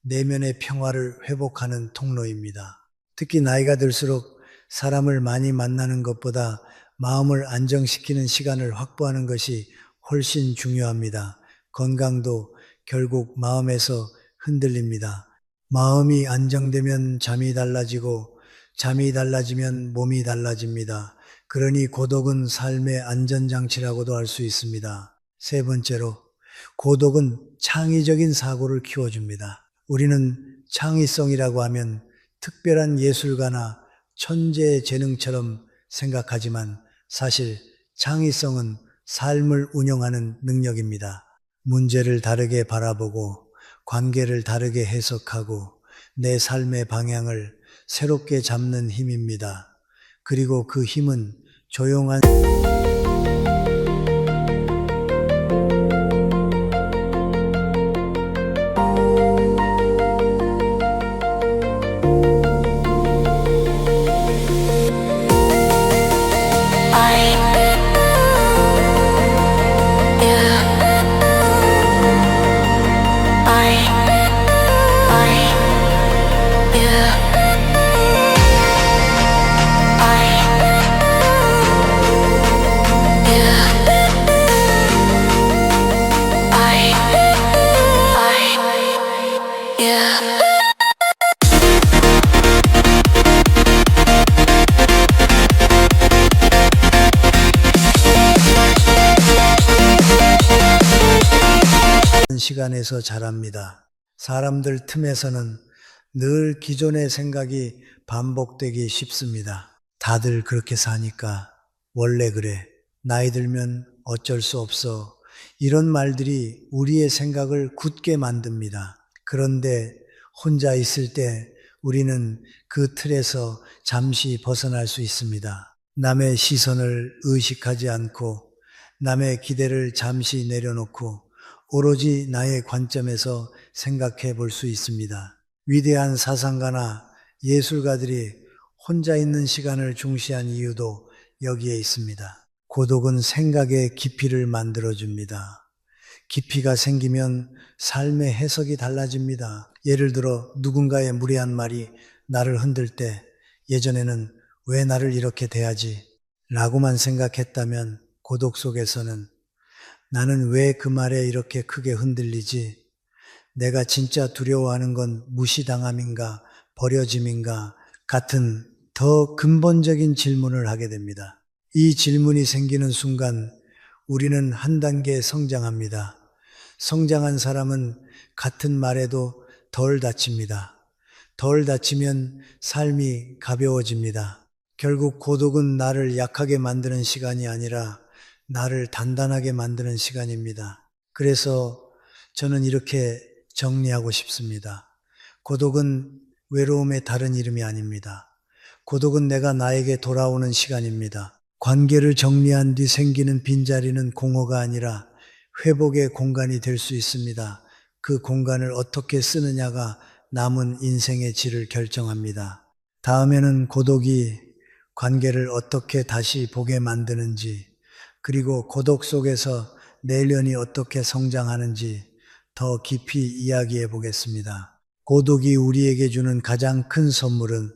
내면의 평화를 회복하는 통로입니다. 특히 나이가 들수록 사람을 많이 만나는 것보다 마음을 안정시키는 시간을 확보하는 것이 훨씬 중요합니다. 건강도 결국 마음에서 흔들립니다. 마음이 안정되면 잠이 달라지고 잠이 달라지면 몸이 달라집니다. 그러니 고독은 삶의 안전장치라고도 할 수 있습니다. 세 번째로, 고독은 창의적인 사고를 키워줍니다. 우리는 창의성이라고 하면 특별한 예술가나 천재의 재능처럼 생각하지만 사실 창의성은 삶을 운영하는 능력입니다. 문제를 다르게 바라보고 관계를 다르게 해석하고 내 삶의 방향을 새롭게 잡는 힘입니다. 그리고 그 힘은 조용한 시간에서 자랍니다. 사람들 틈에서는 늘 기존의 생각이 반복되기 쉽습니다. 다들 그렇게 사니까 원래 그래. 나이 들면 어쩔 수 없어. 이런 말들이 우리의 생각을 굳게 만듭니다. 그런데 혼자 있을 때 우리는 그 틀에서 잠시 벗어날 수 있습니다. 남의 시선을 의식하지 않고 남의 기대를 잠시 내려놓고 오로지 나의 관점에서 생각해 볼 수 있습니다. 위대한 사상가나 예술가들이 혼자 있는 시간을 중시한 이유도 여기에 있습니다. 고독은 생각의 깊이를 만들어줍니다. 깊이가 생기면 삶의 해석이 달라집니다. 예를 들어 누군가의 무례한 말이 나를 흔들 때 예전에는 왜 나를 이렇게 대하지? 라고만 생각했다면 고독 속에서는 나는 왜 그 말에 이렇게 크게 흔들리지? 내가 진짜 두려워하는 건 무시당함인가, 버려짐인가 같은 더 근본적인 질문을 하게 됩니다. 이 질문이 생기는 순간 우리는 한 단계 성장합니다. 성장한 사람은 같은 말에도 덜 다칩니다. 덜 다치면 삶이 가벼워집니다. 결국 고독은 나를 약하게 만드는 시간이 아니라 나를 단단하게 만드는 시간입니다. 그래서 저는 이렇게 정리하고 싶습니다. 고독은 외로움의 다른 이름이 아닙니다. 고독은 내가 나에게 돌아오는 시간입니다. 관계를 정리한 뒤 생기는 빈자리는 공허가 아니라 회복의 공간이 될 수 있습니다. 그 공간을 어떻게 쓰느냐가 남은 인생의 질을 결정합니다. 다음에는 고독이 관계를 어떻게 다시 보게 만드는지, 그리고 고독 속에서 내면이 어떻게 성장하는지 더 깊이 이야기해 보겠습니다. 고독이 우리에게 주는 가장 큰 선물은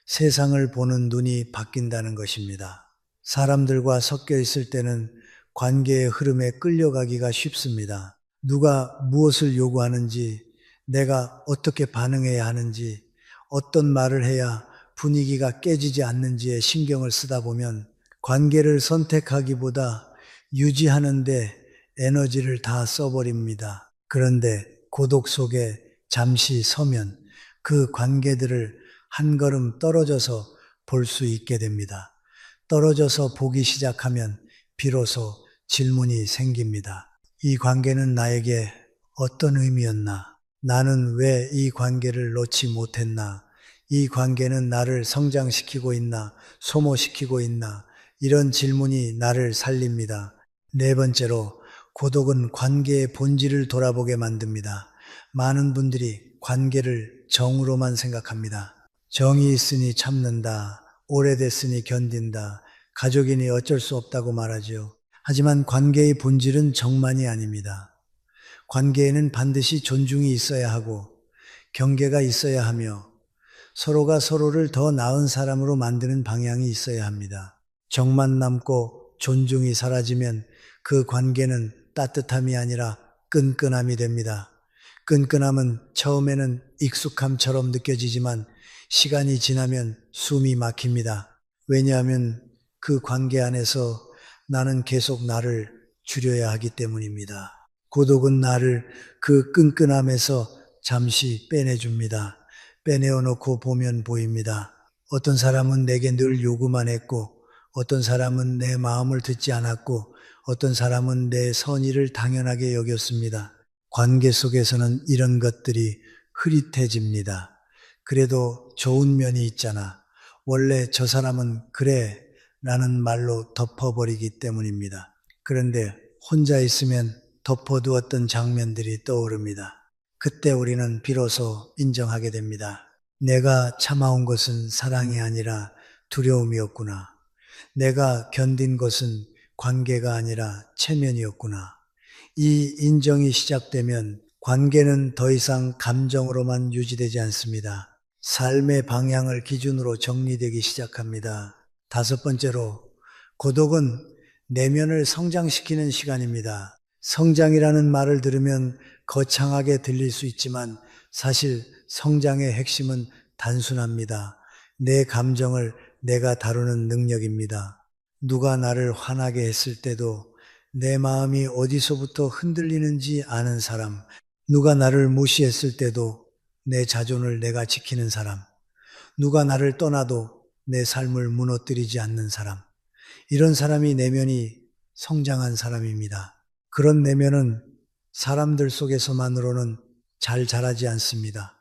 세상을 보는 눈이 바뀐다는 것입니다. 사람들과 섞여 있을 때는 관계의 흐름에 끌려가기가 쉽습니다. 누가 무엇을 요구하는지, 내가 어떻게 반응해야 하는지, 어떤 말을 해야 분위기가 깨지지 않는지에 신경을 쓰다 보면 관계를 선택하기보다 유지하는데 에너지를 다 써버립니다. 그런데 고독 속에 잠시 서면 그 관계들을 한 걸음 떨어져서 볼 수 있게 됩니다. 떨어져서 보기 시작하면 비로소 질문이 생깁니다. 이 관계는 나에게 어떤 의미였나? 나는 왜 이 관계를 놓지 못했나? 이 관계는 나를 성장시키고 있나? 소모시키고 있나? 이런 질문이 나를 살립니다. 네 번째로, 고독은 관계의 본질을 돌아보게 만듭니다. 많은 분들이 관계를 정으로만 생각합니다. 정이 있으니 참는다. 오래됐으니 견딘다. 가족이니 어쩔 수 없다고 말하지요. 하지만 관계의 본질은 정만이 아닙니다. 관계에는 반드시 존중이 있어야 하고 경계가 있어야 하며 서로가 서로를 더 나은 사람으로 만드는 방향이 있어야 합니다. 정만 남고 존중이 사라지면 그 관계는 따뜻함이 아니라 끈끈함이 됩니다. 끈끈함은 처음에는 익숙함처럼 느껴지지만 시간이 지나면 숨이 막힙니다. 왜냐하면 그 관계 안에서 나는 계속 나를 줄여야 하기 때문입니다. 고독은 나를 그 끈끈함에서 잠시 빼내줍니다. 빼내어 놓고 보면 보입니다. 어떤 사람은 내게 늘 요구만 했고, 어떤 사람은 내 마음을 듣지 않았고, 어떤 사람은 내 선의를 당연하게 여겼습니다. 관계 속에서는 이런 것들이 흐릿해집니다. 그래도 좋은 면이 있잖아. 원래 저 사람은 그래 라는 말로 덮어버리기 때문입니다. 그런데 혼자 있으면 덮어두었던 장면들이 떠오릅니다. 그때 우리는 비로소 인정하게 됩니다. 내가 참아온 것은 사랑이 아니라 두려움이었구나. 내가 견딘 것은 관계가 아니라 체면이었구나. 이 인정이 시작되면 관계는 더 이상 감정으로만 유지되지 않습니다. 삶의 방향을 기준으로 정리되기 시작합니다. 다섯 번째로, 고독은 내면을 성장시키는 시간입니다. 성장이라는 말을 들으면 거창하게 들릴 수 있지만 사실 성장의 핵심은 단순합니다. 내 감정을 내가 다루는 능력입니다. 누가 나를 화나게 했을 때도 내 마음이 어디서부터 흔들리는지 아는 사람, 누가 나를 무시했을 때도 내 자존을 내가 지키는 사람, 누가 나를 떠나도 내 삶을 무너뜨리지 않는 사람, 이런 사람이 내면이 성장한 사람입니다. 그런 내면은 사람들 속에서만으로는 잘 자라지 않습니다.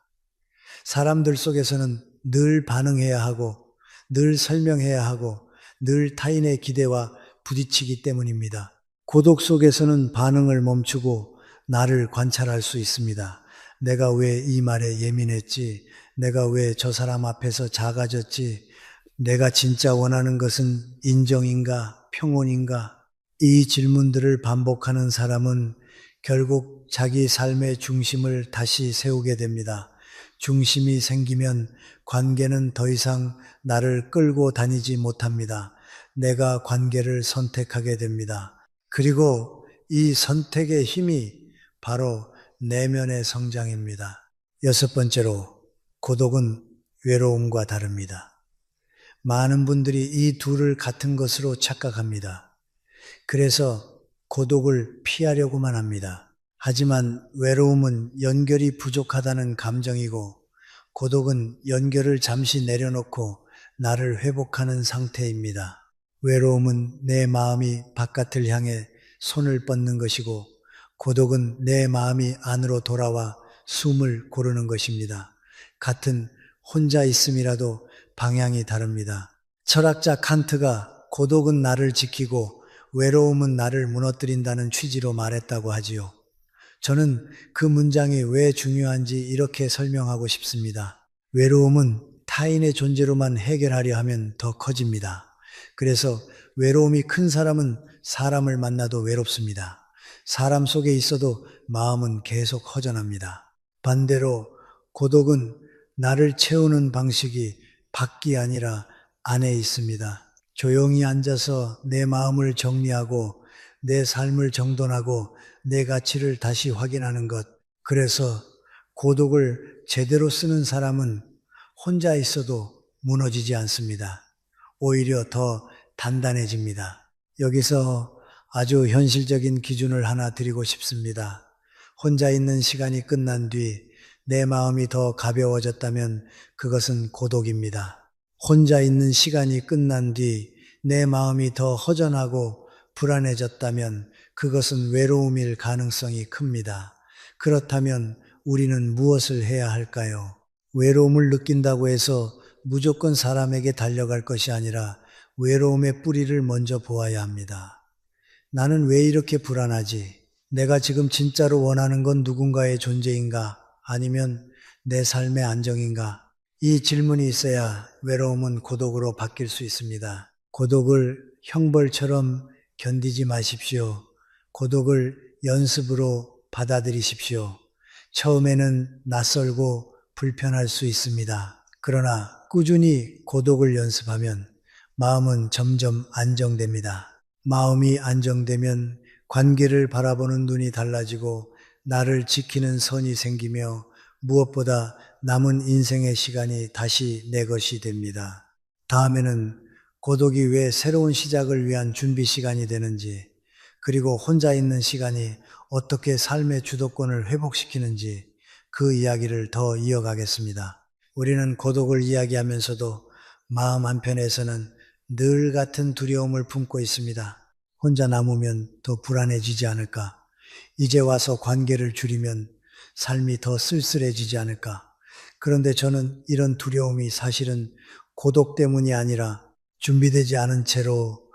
사람들 속에서는 늘 반응해야 하고, 늘 설명해야 하고, 늘 타인의 기대와 부딪히기 때문입니다. 고독 속에서는 반응을 멈추고 나를 관찰할 수 있습니다. 내가 왜 이 말에 예민했지? 내가 왜 저 사람 앞에서 작아졌지? 내가 진짜 원하는 것은 인정인가? 평온인가? 이 질문들을 반복하는 사람은 결국 자기 삶의 중심을 다시 세우게 됩니다. 중심이 생기면 관계는 더 이상 나를 끌고 다니지 못합니다. 내가 관계를 선택하게 됩니다. 그리고 이 선택의 힘이 바로 내면의 성장입니다. 여섯 번째로, 고독은 외로움과 다릅니다. 많은 분들이 이 둘을 같은 것으로 착각합니다. 그래서 고독을 피하려고만 합니다. 하지만 외로움은 연결이 부족하다는 감정이고, 고독은 연결을 잠시 내려놓고 나를 회복하는 상태입니다. 외로움은 내 마음이 바깥을 향해 손을 뻗는 것이고, 고독은 내 마음이 안으로 돌아와 숨을 고르는 것입니다. 같은 혼자 있음이라도 방향이 다릅니다. 철학자 칸트가 고독은 나를 지키고 외로움은 나를 무너뜨린다는 취지로 말했다고 하지요. 저는 그 문장이 왜 중요한지 이렇게 설명하고 싶습니다. 외로움은 타인의 존재로만 해결하려 하면 더 커집니다. 그래서 외로움이 큰 사람은 사람을 만나도 외롭습니다. 사람 속에 있어도 마음은 계속 허전합니다. 반대로 고독은 나를 채우는 방식이 밖이 아니라 안에 있습니다. 조용히 앉아서 내 마음을 정리하고 내 삶을 정돈하고 내 가치를 다시 확인하는 것. 그래서 고독을 제대로 쓰는 사람은 혼자 있어도 무너지지 않습니다. 오히려 더 단단해집니다. 여기서 아주 현실적인 기준을 하나 드리고 싶습니다. 혼자 있는 시간이 끝난 뒤 내 마음이 더 가벼워졌다면 그것은 고독입니다. 혼자 있는 시간이 끝난 뒤 내 마음이 더 허전하고 불안해졌다면 그것은 외로움일 가능성이 큽니다. 그렇다면 우리는 무엇을 해야 할까요? 외로움을 느낀다고 해서 무조건 사람에게 달려갈 것이 아니라 외로움의 뿌리를 먼저 보아야 합니다. 나는 왜 이렇게 불안하지? 내가 지금 진짜로 원하는 건 누군가의 존재인가? 아니면 내 삶의 안정인가? 이 질문이 있어야 외로움은 고독으로 바뀔 수 있습니다. 고독을 형벌처럼 견디지 마십시오. 고독을 연습으로 받아들이십시오. 처음에는 낯설고 불편할 수 있습니다. 그러나 꾸준히 고독을 연습하면 마음은 점점 안정됩니다. 마음이 안정되면 관계를 바라보는 눈이 달라지고 나를 지키는 선이 생기며 무엇보다 남은 인생의 시간이 다시 내 것이 됩니다. 다음에는 고독이 왜 새로운 시작을 위한 준비 시간이 되는지, 그리고 혼자 있는 시간이 어떻게 삶의 주도권을 회복시키는지 그 이야기를 더 이어가겠습니다. 우리는 고독을 이야기하면서도 마음 한편에서는 늘 같은 두려움을 품고 있습니다. 혼자 남으면 더 불안해지지 않을까? 이제 와서 관계를 줄이면 삶이 더 쓸쓸해지지 않을까? 그런데 저는 이런 두려움이 사실은 고독 때문이 아니라 준비되지 않은 채로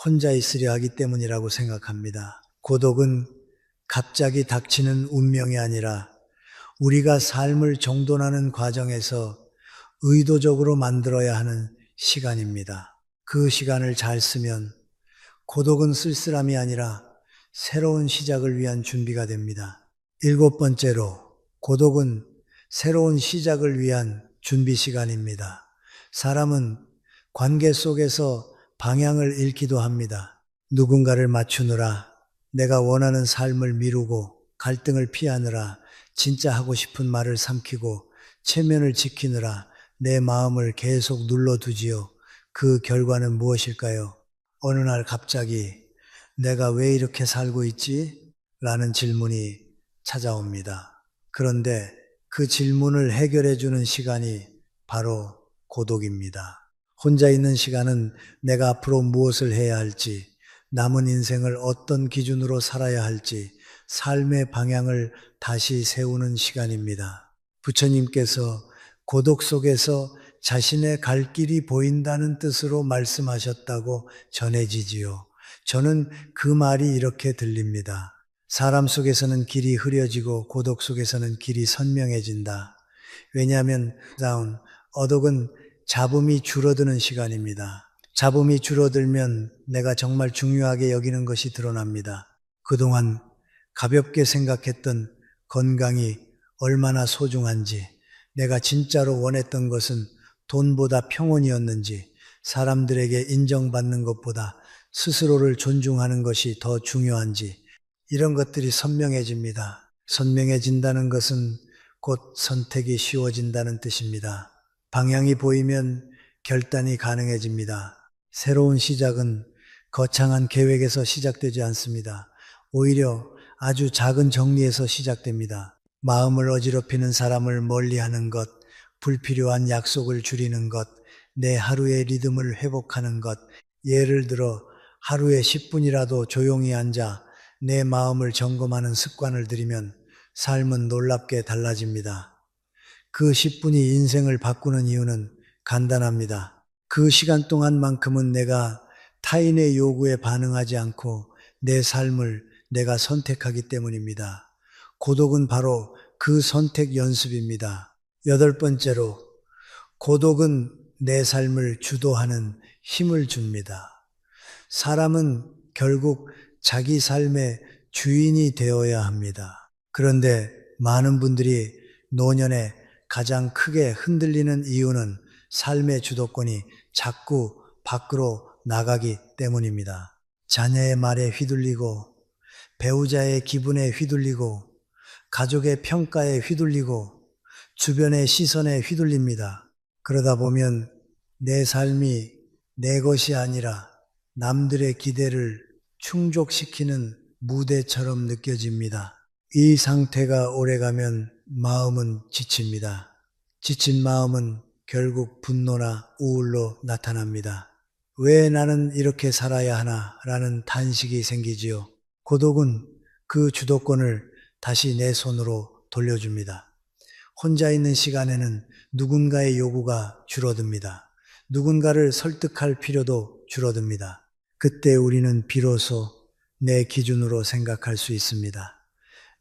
혼자 있으려 하기 때문이라고 생각합니다. 고독은 갑자기 닥치는 운명이 아니라 우리가 삶을 정돈하는 과정에서 의도적으로 만들어야 하는 시간입니다. 그 시간을 잘 쓰면 고독은 쓸쓸함이 아니라 새로운 시작을 위한 준비가 됩니다. 7번째로, 고독은 새로운 시작을 위한 준비 시간입니다. 사람은 관계 속에서 방향을 잃기도 합니다. 누군가를 맞추느라, 내가 원하는 삶을 미루고 갈등을 피하느라, 진짜 하고 싶은 말을 삼키고 체면을 지키느라 내 마음을 계속 눌러두지요. 그 결과는 무엇일까요? 어느 날 갑자기 내가 왜 이렇게 살고 있지? 라는 질문이 찾아옵니다. 그런데 그 질문을 해결해 주는 시간이 바로 고독입니다. 혼자 있는 시간은 내가 앞으로 무엇을 해야 할지, 남은 인생을 어떤 기준으로 살아야 할지, 삶의 방향을 다시 세우는 시간입니다. 부처님께서 고독 속에서 자신의 갈 길이 보인다는 뜻으로 말씀하셨다고 전해지지요. 저는 그 말이 이렇게 들립니다. 사람 속에서는 길이 흐려지고 고독 속에서는 길이 선명해진다. 왜냐하면 어독은 잡음이 줄어드는 시간입니다. 잡음이 줄어들면 내가 정말 중요하게 여기는 것이 드러납니다. 그동안 가볍게 생각했던 건강이 얼마나 소중한지, 내가 진짜로 원했던 것은 돈보다 평온이었는지, 사람들에게 인정받는 것보다 스스로를 존중하는 것이 더 중요한지, 이런 것들이 선명해집니다. 선명해진다는 것은 곧 선택이 쉬워진다는 뜻입니다. 방향이 보이면 결단이 가능해집니다. 새로운 시작은 거창한 계획에서 시작되지 않습니다. 오히려 아주 작은 정리에서 시작됩니다. 마음을 어지럽히는 사람을 멀리하는 것, 불필요한 약속을 줄이는 것, 내 하루의 리듬을 회복하는 것, 예를 들어 하루에 10분이라도 조용히 앉아 내 마음을 점검하는 습관을 들이면 삶은 놀랍게 달라집니다. 그 10분이 인생을 바꾸는 이유는 간단합니다. 그 시간 동안만큼은 내가 타인의 요구에 반응하지 않고 내 삶을 내가 선택하기 때문입니다. 고독은 바로 그 선택 연습입니다. 여덟 번째로, 고독은 내 삶을 주도하는 힘을 줍니다. 사람은 결국 자기 삶의 주인이 되어야 합니다. 그런데 많은 분들이 노년에 가장 크게 흔들리는 이유는 삶의 주도권이 자꾸 밖으로 나가기 때문입니다. 자녀의 말에 휘둘리고, 배우자의 기분에 휘둘리고, 가족의 평가에 휘둘리고, 주변의 시선에 휘둘립니다. 그러다 보면 내 삶이 내 것이 아니라 남들의 기대를 충족시키는 무대처럼 느껴집니다. 이 상태가 오래가면 마음은 지칩니다. 지친 마음은 결국 분노나 우울로 나타납니다. 왜 나는 이렇게 살아야 하나? 라는 탄식이 생기지요. 고독은 그 주도권을 다시 내 손으로 돌려줍니다. 혼자 있는 시간에는 누군가의 요구가 줄어듭니다. 누군가를 설득할 필요도 줄어듭니다. 그때 우리는 비로소 내 기준으로 생각할 수 있습니다.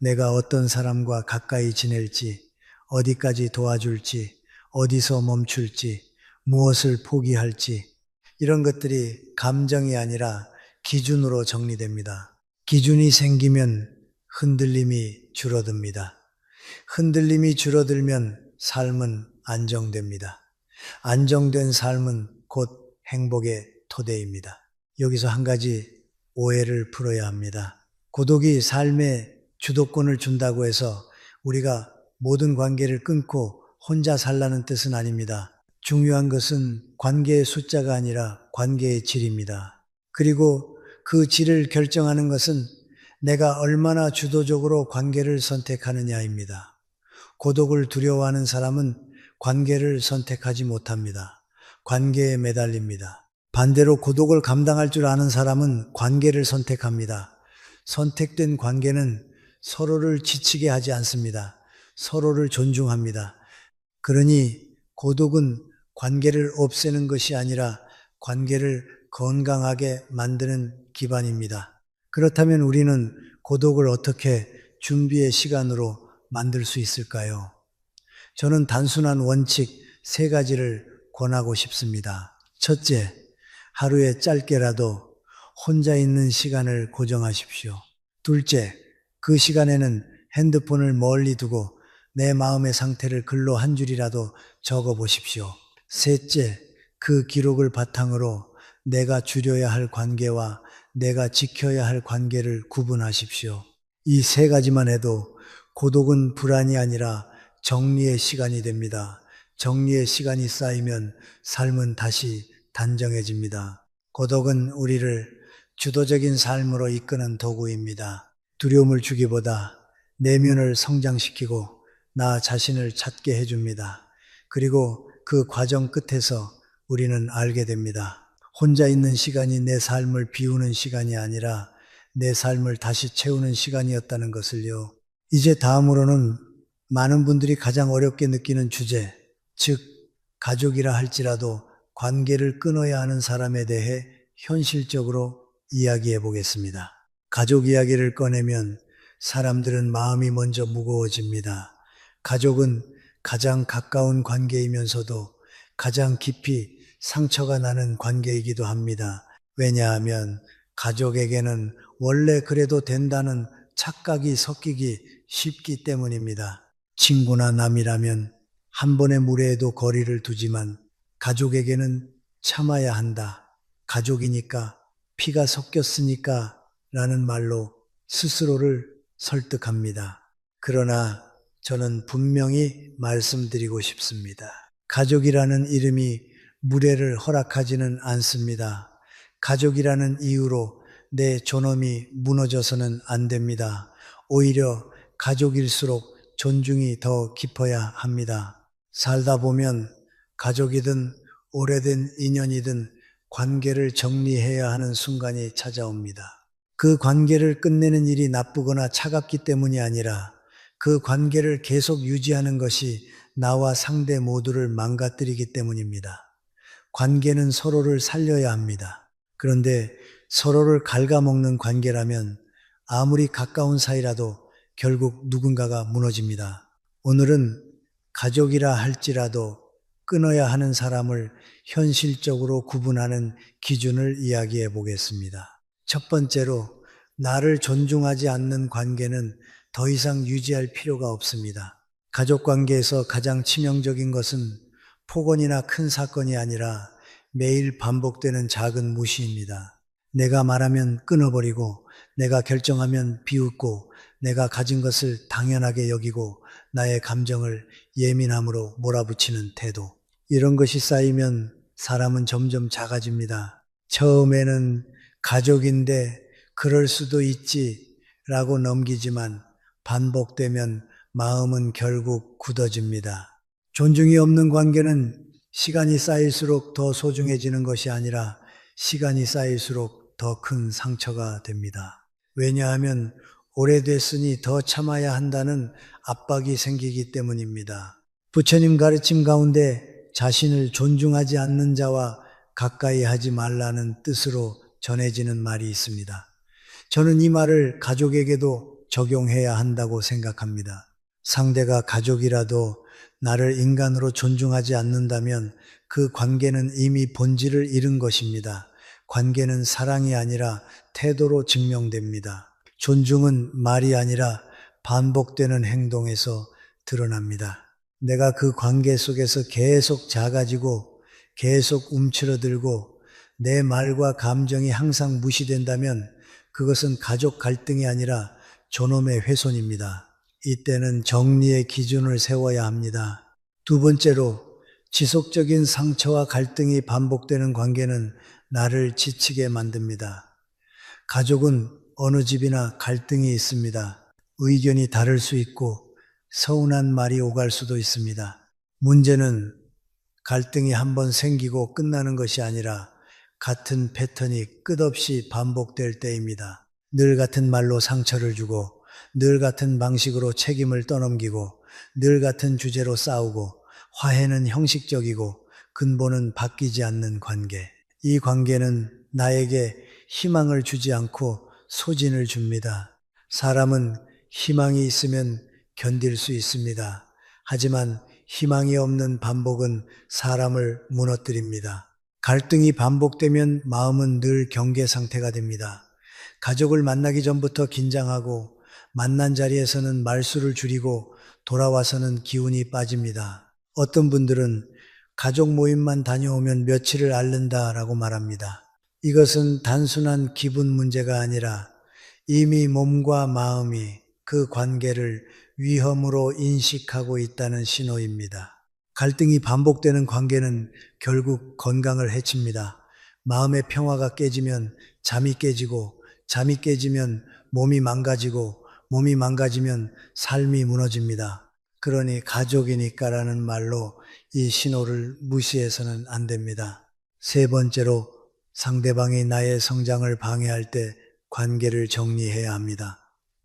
내가 어떤 사람과 가까이 지낼지, 어디까지 도와줄지, 어디서 멈출지, 무엇을 포기할지, 이런 것들이 감정이 아니라 기준으로 정리됩니다. 기준이 생기면 흔들림이 줄어듭니다. 흔들림이 줄어들면 삶은 안정됩니다. 안정된 삶은 곧 행복의 토대입니다. 여기서 한 가지 오해를 풀어야 합니다. 고독이 삶의 주도권을 준다고 해서 우리가 모든 관계를 끊고 혼자 살라는 뜻은 아닙니다. 중요한 것은 관계의 숫자가 아니라 관계의 질입니다. 그리고 그 질을 결정하는 것은 내가 얼마나 주도적으로 관계를 선택하느냐입니다. 고독을 두려워하는 사람은 관계를 선택하지 못합니다. 관계에 매달립니다. 반대로 고독을 감당할 줄 아는 사람은 관계를 선택합니다. 선택된 관계는 서로를 지치게 하지 않습니다. 서로를 존중합니다. 그러니 고독은 관계를 없애는 것이 아니라 관계를 건강하게 만드는 기반입니다. 그렇다면 우리는 고독을 어떻게 준비의 시간으로 만들 수 있을까요? 저는 단순한 원칙 3가지를 권하고 싶습니다. 첫째, 하루에 짧게라도 혼자 있는 시간을 고정하십시오. 둘째, 그 시간에는 핸드폰을 멀리 두고 내 마음의 상태를 글로 한 줄이라도 적어 보십시오. 셋째, 그 기록을 바탕으로 내가 줄여야 할 관계와 내가 지켜야 할 관계를 구분하십시오. 이 3가지만 해도 고독은 불안이 아니라 정리의 시간이 됩니다. 정리의 시간이 쌓이면 삶은 다시 단정해집니다. 고독은 우리를 주도적인 삶으로 이끄는 도구입니다. 두려움을 주기보다 내면을 성장시키고 나 자신을 찾게 해줍니다. 그리고 그 과정 끝에서 우리는 알게 됩니다. 혼자 있는 시간이 내 삶을 비우는 시간이 아니라 내 삶을 다시 채우는 시간이었다는 것을요. 이제 다음으로는 많은 분들이 가장 어렵게 느끼는 주제, 즉 가족이라 할지라도 관계를 끊어야 하는 사람에 대해 현실적으로 이야기해 보겠습니다. 가족 이야기를 꺼내면 사람들은 마음이 먼저 무거워집니다. 가족은 가장 가까운 관계이면서도 가장 깊이 상처가 나는 관계이기도 합니다. 왜냐하면 가족에게는 원래 그래도 된다는 착각이 섞이기 쉽기 때문입니다. 친구나 남이라면 한 번의 무례에도 거리를 두지만 가족에게는 참아야 한다. 가족이니까, 피가 섞였으니까 라는 말로 스스로를 설득합니다. 그러나 저는 분명히 말씀드리고 싶습니다. 가족이라는 이름이 무례를 허락하지는 않습니다. 가족이라는 이유로 내 존엄이 무너져서는 안 됩니다. 오히려 가족일수록 존중이 더 깊어야 합니다. 살다 보면 가족이든 오래된 인연이든 관계를 정리해야 하는 순간이 찾아옵니다. 그 관계를 끝내는 일이 나쁘거나 차갑기 때문이 아니라 그 관계를 계속 유지하는 것이 나와 상대 모두를 망가뜨리기 때문입니다. 관계는 서로를 살려야 합니다. 그런데 서로를 갉아먹는 관계라면 아무리 가까운 사이라도 결국 누군가가 무너집니다. 오늘은 가족이라 할지라도 끊어야 하는 사람을 현실적으로 구분하는 기준을 이야기해 보겠습니다. 첫 번째로, 나를 존중하지 않는 관계는 더 이상 유지할 필요가 없습니다. 가족 관계에서 가장 치명적인 것은 폭언이나 큰 사건이 아니라 매일 반복되는 작은 무시입니다. 내가 말하면 끊어버리고, 내가 결정하면 비웃고, 내가 가진 것을 당연하게 여기고, 나의 감정을 예민함으로 몰아붙이는 태도. 이런 것이 쌓이면 사람은 점점 작아집니다. 처음에는 가족인데 그럴 수도 있지 라고 넘기지만 반복되면 마음은 결국 굳어집니다. 존중이 없는 관계는 시간이 쌓일수록 더 소중해지는 것이 아니라 시간이 쌓일수록 더 큰 상처가 됩니다. 왜냐하면 오래됐으니 더 참아야 한다는 압박이 생기기 때문입니다. 부처님 가르침 가운데 자신을 존중하지 않는 자와 가까이 하지 말라는 뜻으로 전해지는 말이 있습니다. 저는 이 말을 가족에게도 적용해야 한다고 생각합니다. 상대가 가족이라도 나를 인간으로 존중하지 않는다면 그 관계는 이미 본질을 잃은 것입니다. 관계는 사랑이 아니라 태도로 증명됩니다. 존중은 말이 아니라 반복되는 행동에서 드러납니다. 내가 그 관계 속에서 계속 작아지고 계속 움츠러들고 내 말과 감정이 항상 무시된다면 그것은 가족 갈등이 아니라 존엄의 훼손입니다. 이때는 정리의 기준을 세워야 합니다. 두 번째로, 지속적인 상처와 갈등이 반복되는 관계는 나를 지치게 만듭니다. 가족은 어느 집이나 갈등이 있습니다. 의견이 다를 수 있고 서운한 말이 오갈 수도 있습니다. 문제는 갈등이 한번 생기고 끝나는 것이 아니라 같은 패턴이 끝없이 반복될 때입니다. 늘 같은 말로 상처를 주고, 늘 같은 방식으로 책임을 떠넘기고, 늘 같은 주제로 싸우고, 화해는 형식적이고 근본은 바뀌지 않는 관계. 이 관계는 나에게 희망을 주지 않고 소진을 줍니다. 사람은 희망이 있으면 견딜 수 있습니다. 하지만 희망이 없는 반복은 사람을 무너뜨립니다. 갈등이 반복되면 마음은 늘 경계 상태가 됩니다. 가족을 만나기 전부터 긴장하고 만난 자리에서는 말수를 줄이고 돌아와서는 기운이 빠집니다. 어떤 분들은 가족 모임만 다녀오면 며칠을 앓는다라고 말합니다. 이것은 단순한 기분 문제가 아니라 이미 몸과 마음이 그 관계를 위험으로 인식하고 있다는 신호입니다. 갈등이 반복되는 관계는 결국 건강을 해칩니다. 마음의 평화가 깨지면 잠이 깨지고, 잠이 깨지면 몸이 망가지고, 몸이 망가지면 삶이 무너집니다. 그러니 가족이니까라는 말로 이 신호를 무시해서는 안 됩니다. 세 번째로, 상대방이 나의 성장을 방해할 때 관계를 정리해야 합니다.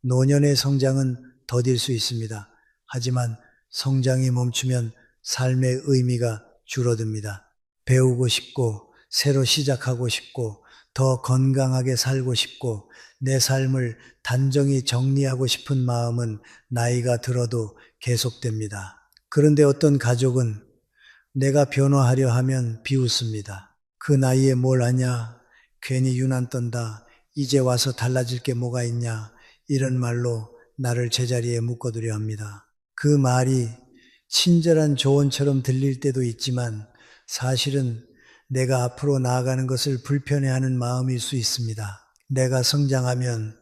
노년의 성장은 더딜 수 있습니다. 하지만 성장이 멈추면 삶의 의미가 줄어듭니다. 배우고 싶고, 새로 시작하고 싶고, 더 건강하게 살고 싶고, 내 삶을 단정히 정리하고 싶은 마음은 나이가 들어도 계속됩니다. 그런데 어떤 가족은 내가 변화하려 하면 비웃습니다. 그 나이에 뭘 하냐? 괜히 유난 떤다. 이제 와서 달라질 게 뭐가 있냐? 이런 말로 나를 제자리에 묶어두려 합니다. 그 말이 친절한 조언처럼 들릴 때도 있지만 사실은 내가 앞으로 나아가는 것을 불편해하는 마음일 수 있습니다. 내가 성장하면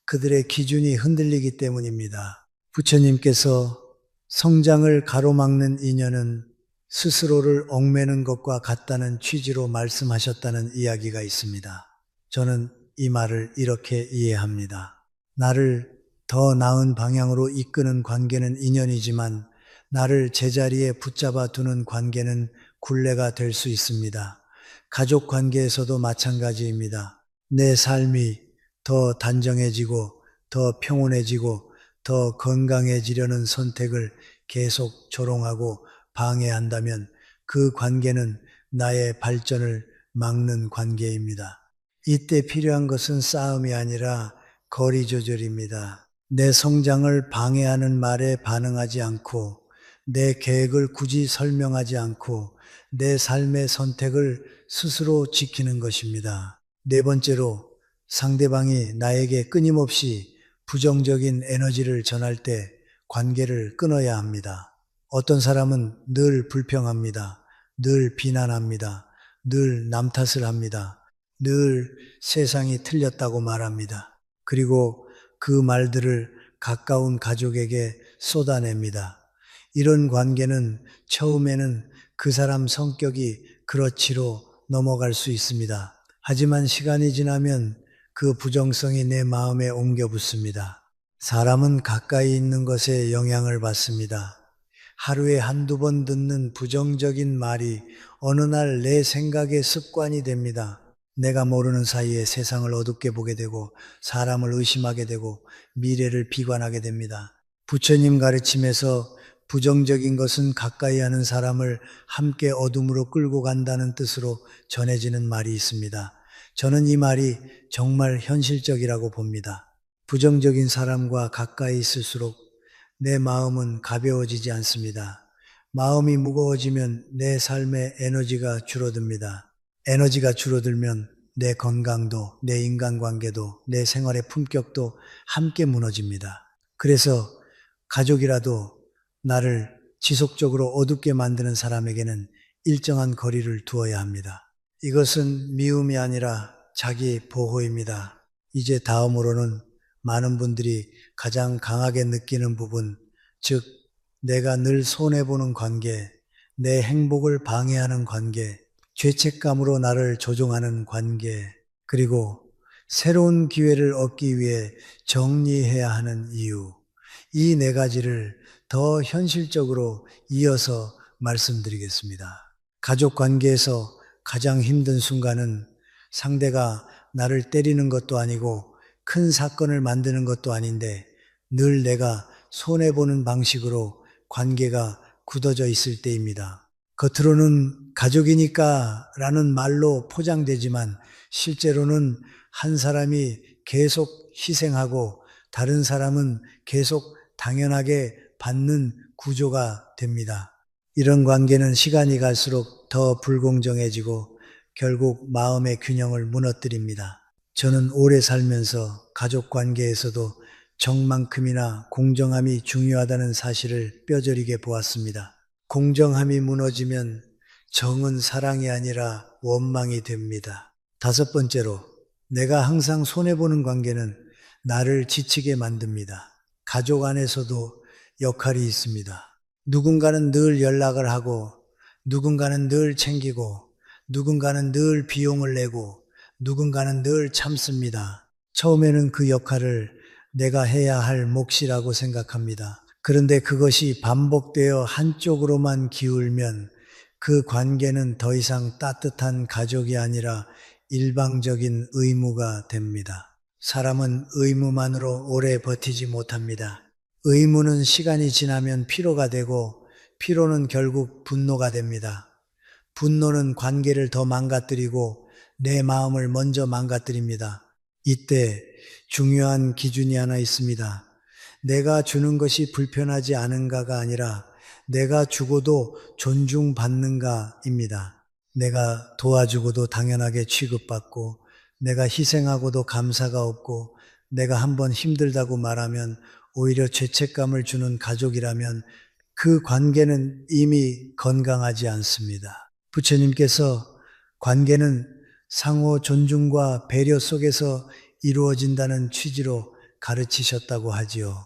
그들의 기준이 흔들리기 때문입니다. 부처님께서 성장을 가로막는 인연은 스스로를 얽매는 것과 같다는 취지로 말씀하셨다는 이야기가 있습니다. 저는 이 말을 이렇게 이해합니다. 나를 더 나은 방향으로 이끄는 관계는 인연이지만 나를 제자리에 붙잡아 두는 관계는 굴레가 될 수 있습니다. 가족 관계에서도 마찬가지입니다. 내 삶이 더 단정해지고 더 평온해지고 더 건강해지려는 선택을 계속 조롱하고 방해한다면 그 관계는 나의 발전을 막는 관계입니다. 이때 필요한 것은 싸움이 아니라 거리 조절입니다. 내 성장을 방해하는 말에 반응하지 않고 내 계획을 굳이 설명하지 않고 내 삶의 선택을 스스로 지키는 것입니다. 네 번째로 상대방이 나에게 끊임없이 부정적인 에너지를 전할 때 관계를 끊어야 합니다. 어떤 사람은 늘 불평합니다. 늘 비난합니다. 늘 남 탓을 합니다. 늘 세상이 틀렸다고 말합니다. 그리고 그 말들을 가까운 가족에게 쏟아냅니다. 이런 관계는 처음에는 그 사람 성격이 그렇지로 넘어갈 수 있습니다. 하지만 시간이 지나면 그 부정성이 내 마음에 옮겨 붙습니다. 사람은 가까이 있는 것에 영향을 받습니다. 하루에 한두 번 듣는 부정적인 말이 어느 날 내 생각의 습관이 됩니다. 내가 모르는 사이에 세상을 어둡게 보게 되고 사람을 의심하게 되고 미래를 비관하게 됩니다. 부처님 가르침에서 부정적인 것은 가까이 하는 사람을 함께 어둠으로 끌고 간다는 뜻으로 전해지는 말이 있습니다. 저는 이 말이 정말 현실적이라고 봅니다. 부정적인 사람과 가까이 있을수록 내 마음은 가벼워지지 않습니다. 마음이 무거워지면 내 삶의 에너지가 줄어듭니다. 에너지가 줄어들면 내 건강도, 내 인간관계도, 내 생활의 품격도 함께 무너집니다. 그래서 가족이라도 나를 지속적으로 어둡게 만드는 사람에게는 일정한 거리를 두어야 합니다. 이것은 미움이 아니라 자기 보호입니다. 이제 다음으로는 많은 분들이 가장 강하게 느끼는 부분, 즉 내가 늘 손해보는 관계, 내 행복을 방해하는 관계, 죄책감으로 나를 조종하는 관계, 그리고 새로운 기회를 얻기 위해 정리해야 하는 이유, 이 네 가지를 더 현실적으로 이어서 말씀드리겠습니다. 가족 관계에서 가장 힘든 순간은 상대가 나를 때리는 것도 아니고 큰 사건을 만드는 것도 아닌데 늘 내가 손해보는 방식으로 관계가 굳어져 있을 때입니다. 겉으로는 가족이니까 라는 말로 포장되지만 실제로는 한 사람이 계속 희생하고 다른 사람은 계속 당연하게 받는 구조가 됩니다. 이런 관계는 시간이 갈수록 더 불공정해지고 결국 마음의 균형을 무너뜨립니다. 저는 오래 살면서 가족 관계에서도 정만큼이나 공정함이 중요하다는 사실을 뼈저리게 보았습니다. 공정함이 무너지면 정은 사랑이 아니라 원망이 됩니다. 다섯 번째로, 내가 항상 손해보는 관계는 나를 지치게 만듭니다. 가족 안에서도 역할이 있습니다. 누군가는 늘 연락을 하고, 누군가는 늘 챙기고, 누군가는 늘 비용을 내고, 누군가는 늘 참습니다. 처음에는 그 역할을 내가 해야 할 몫이라고 생각합니다. 그런데 그것이 반복되어 한쪽으로만 기울면 그 관계는 더 이상 따뜻한 가족이 아니라 일방적인 의무가 됩니다. 사람은 의무만으로 오래 버티지 못합니다. 의무는 시간이 지나면 피로가 되고 피로는 결국 분노가 됩니다. 분노는 관계를 더 망가뜨리고 내 마음을 먼저 망가뜨립니다. 이때 중요한 기준이 하나 있습니다. 내가 주는 것이 불편하지 않은가가 아니라 내가 주고도 존중받는가입니다. 내가 도와주고도 당연하게 취급받고 내가 희생하고도 감사가 없고 내가 한번 힘들다고 말하면 오히려 죄책감을 주는 가족이라면 그 관계는 이미 건강하지 않습니다. 부처님께서 관계는 상호 존중과 배려 속에서 이루어진다는 취지로 가르치셨다고 하지요.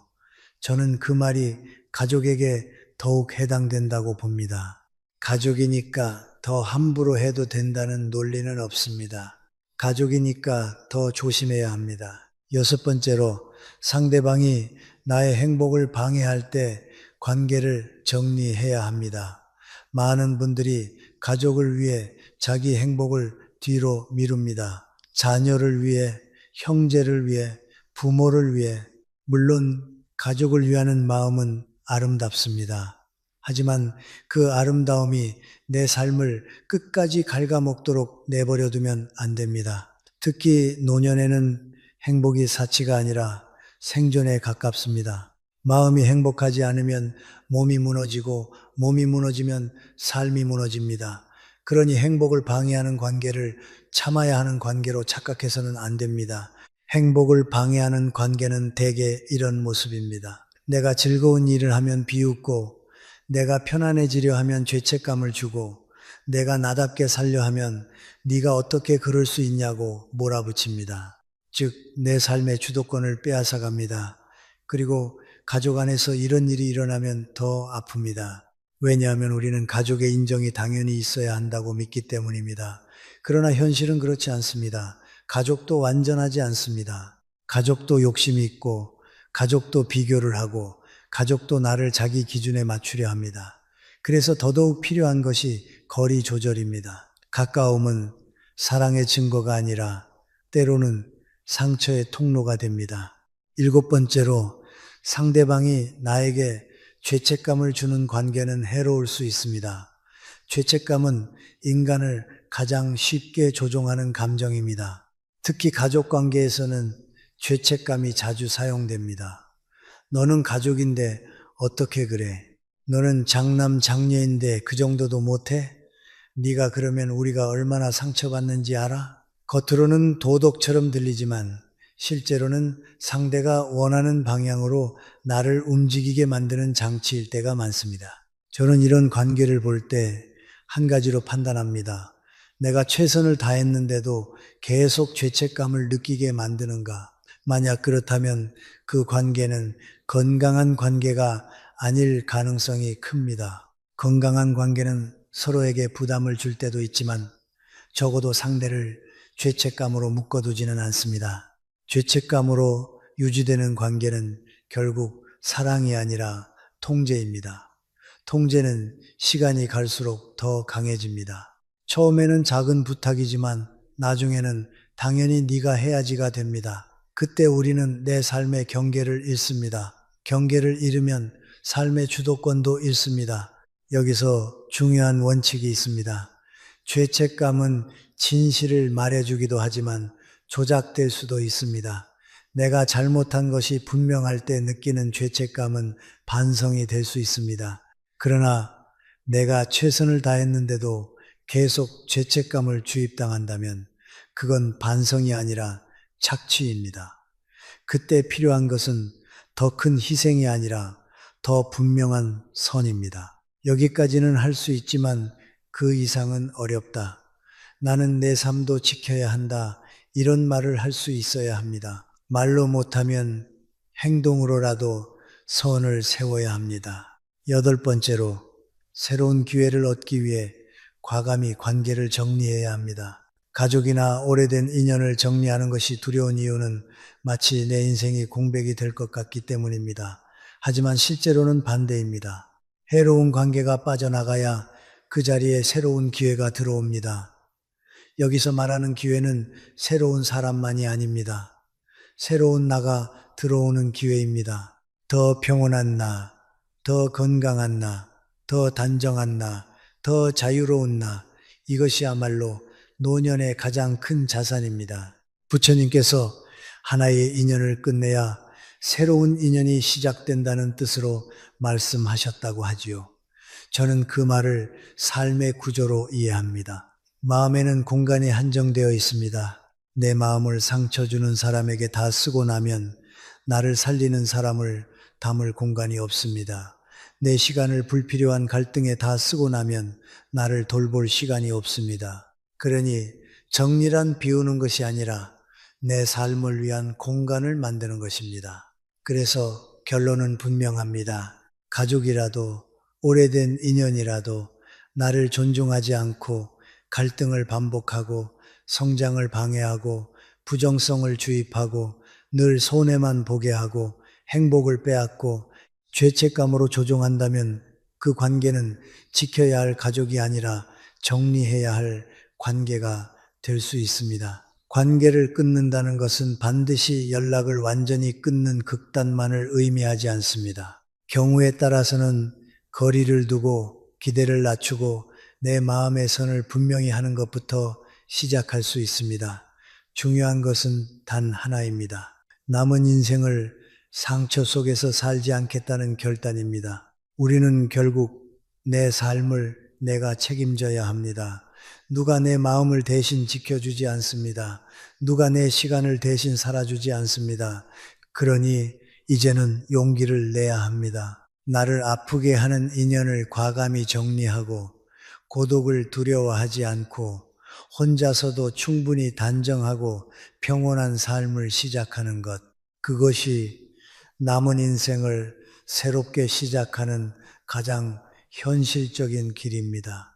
저는 그 말이 가족에게 더욱 해당된다고 봅니다. 가족이니까 더 함부로 해도 된다는 논리는 없습니다. 가족이니까 더 조심해야 합니다. 여섯 번째로, 상대방이 나의 행복을 방해할 때 관계를 정리해야 합니다. 많은 분들이 가족을 위해 자기 행복을 뒤로 미룹니다. 자녀를 위해, 형제를 위해, 부모를 위해, 물론 가족을 위하는 마음은 아름답습니다. 하지만 그 아름다움이 내 삶을 끝까지 갉아먹도록 내버려 두면 안 됩니다. 특히 노년에는 행복이 사치가 아니라 생존에 가깝습니다. 마음이 행복하지 않으면 몸이 무너지고 몸이 무너지면 삶이 무너집니다. 그러니 행복을 방해하는 관계를 참아야 하는 관계로 착각해서는 안 됩니다. 행복을 방해하는 관계는 대개 이런 모습입니다. 내가 즐거운 일을 하면 비웃고, 내가 편안해지려 하면 죄책감을 주고, 내가 나답게 살려 하면 네가 어떻게 그럴 수 있냐고 몰아붙입니다. 즉, 내 삶의 주도권을 빼앗아갑니다. 그리고 가족 안에서 이런 일이 일어나면 더 아픕니다. 왜냐하면 우리는 가족의 인정이 당연히 있어야 한다고 믿기 때문입니다. 그러나 현실은 그렇지 않습니다. 가족도 완전하지 않습니다. 가족도 욕심이 있고, 가족도 비교를 하고, 가족도 나를 자기 기준에 맞추려 합니다. 그래서 더더욱 필요한 것이 거리 조절입니다. 가까움은 사랑의 증거가 아니라 때로는 상처의 통로가 됩니다. 일곱 번째로, 상대방이 나에게 죄책감을 주는 관계는 해로울 수 있습니다. 죄책감은 인간을 가장 쉽게 조종하는 감정입니다. 특히 가족 관계에서는 죄책감이 자주 사용됩니다. 너는 가족인데 어떻게 그래? 너는 장남 장녀인데 그 정도도 못해? 네가 그러면 우리가 얼마나 상처받는지 알아? 겉으로는 도덕처럼 들리지만 실제로는 상대가 원하는 방향으로 나를 움직이게 만드는 장치일 때가 많습니다. 저는 이런 관계를 볼 때 한 가지로 판단합니다. 내가 최선을 다했는데도 계속 죄책감을 느끼게 만드는가? 만약 그렇다면 그 관계는 건강한 관계가 아닐 가능성이 큽니다. 건강한 관계는 서로에게 부담을 줄 때도 있지만 적어도 상대를 죄책감으로 묶어두지는 않습니다. 죄책감으로 유지되는 관계는 결국 사랑이 아니라 통제입니다. 통제는 시간이 갈수록 더 강해집니다. 처음에는 작은 부탁이지만 나중에는 당연히 네가 해야지가 됩니다. 그때 우리는 내 삶의 경계를 잃습니다. 경계를 잃으면 삶의 주도권도 잃습니다. 여기서 중요한 원칙이 있습니다. 죄책감은 진실을 말해주기도 하지만 조작될 수도 있습니다. 내가 잘못한 것이 분명할 때 느끼는 죄책감은 반성이 될 수 있습니다. 그러나 내가 최선을 다했는데도 계속 죄책감을 주입당한다면 그건 반성이 아니라 착취입니다. 그때 필요한 것은 더 큰 희생이 아니라 더 분명한 선입니다. 여기까지는 할 수 있지만 그 이상은 어렵다. 나는 내 삶도 지켜야 한다. 이런 말을 할 수 있어야 합니다. 말로 못하면 행동으로라도 선을 세워야 합니다. 여덟 번째로, 새로운 기회를 얻기 위해 과감히 관계를 정리해야 합니다. 가족이나 오래된 인연을 정리하는 것이 두려운 이유는 마치 내 인생이 공백이 될 것 같기 때문입니다. 하지만 실제로는 반대입니다. 해로운 관계가 빠져나가야 그 자리에 새로운 기회가 들어옵니다. 여기서 말하는 기회는 새로운 사람만이 아닙니다. 새로운 나가 들어오는 기회입니다. 더 평온한 나, 더 건강한 나, 더 단정한 나, 더 자유로운 나, 이것이야말로 노년의 가장 큰 자산입니다. 부처님께서 하나의 인연을 끝내야 새로운 인연이 시작된다는 뜻으로 말씀하셨다고 하지요. 저는 그 말을 삶의 구조로 이해합니다. 마음에는 공간이 한정되어 있습니다. 내 마음을 상처 주는 사람에게 다 쓰고 나면 나를 살리는 사람을 담을 공간이 없습니다. 내 시간을 불필요한 갈등에 다 쓰고 나면 나를 돌볼 시간이 없습니다. 그러니 정리란 비우는 것이 아니라 내 삶을 위한 공간을 만드는 것입니다. 그래서 결론은 분명합니다. 가족이라도 오래된 인연이라도 나를 존중하지 않고 갈등을 반복하고 성장을 방해하고 부정성을 주입하고 늘 손해만 보게 하고 행복을 빼앗고 죄책감으로 조종한다면 그 관계는 지켜야 할 가족이 아니라 정리해야 할 관계가 될 수 있습니다. 관계를 끊는다는 것은 반드시 연락을 완전히 끊는 극단만을 의미하지 않습니다. 경우에 따라서는 거리를 두고 기대를 낮추고 내 마음의 선을 분명히 하는 것부터 시작할 수 있습니다. 중요한 것은 단 하나입니다. 남은 인생을 상처 속에서 살지 않겠다는 결단입니다. 우리는 결국 내 삶을 내가 책임져야 합니다. 누가 내 마음을 대신 지켜주지 않습니다. 누가 내 시간을 대신 살아주지 않습니다. 그러니 이제는 용기를 내야 합니다. 나를 아프게 하는 인연을 과감히 정리하고 고독을 두려워하지 않고 혼자서도 충분히 단정하고 평온한 삶을 시작하는 것. 그것이 남은 인생을 새롭게 시작하는 가장 현실적인 길입니다.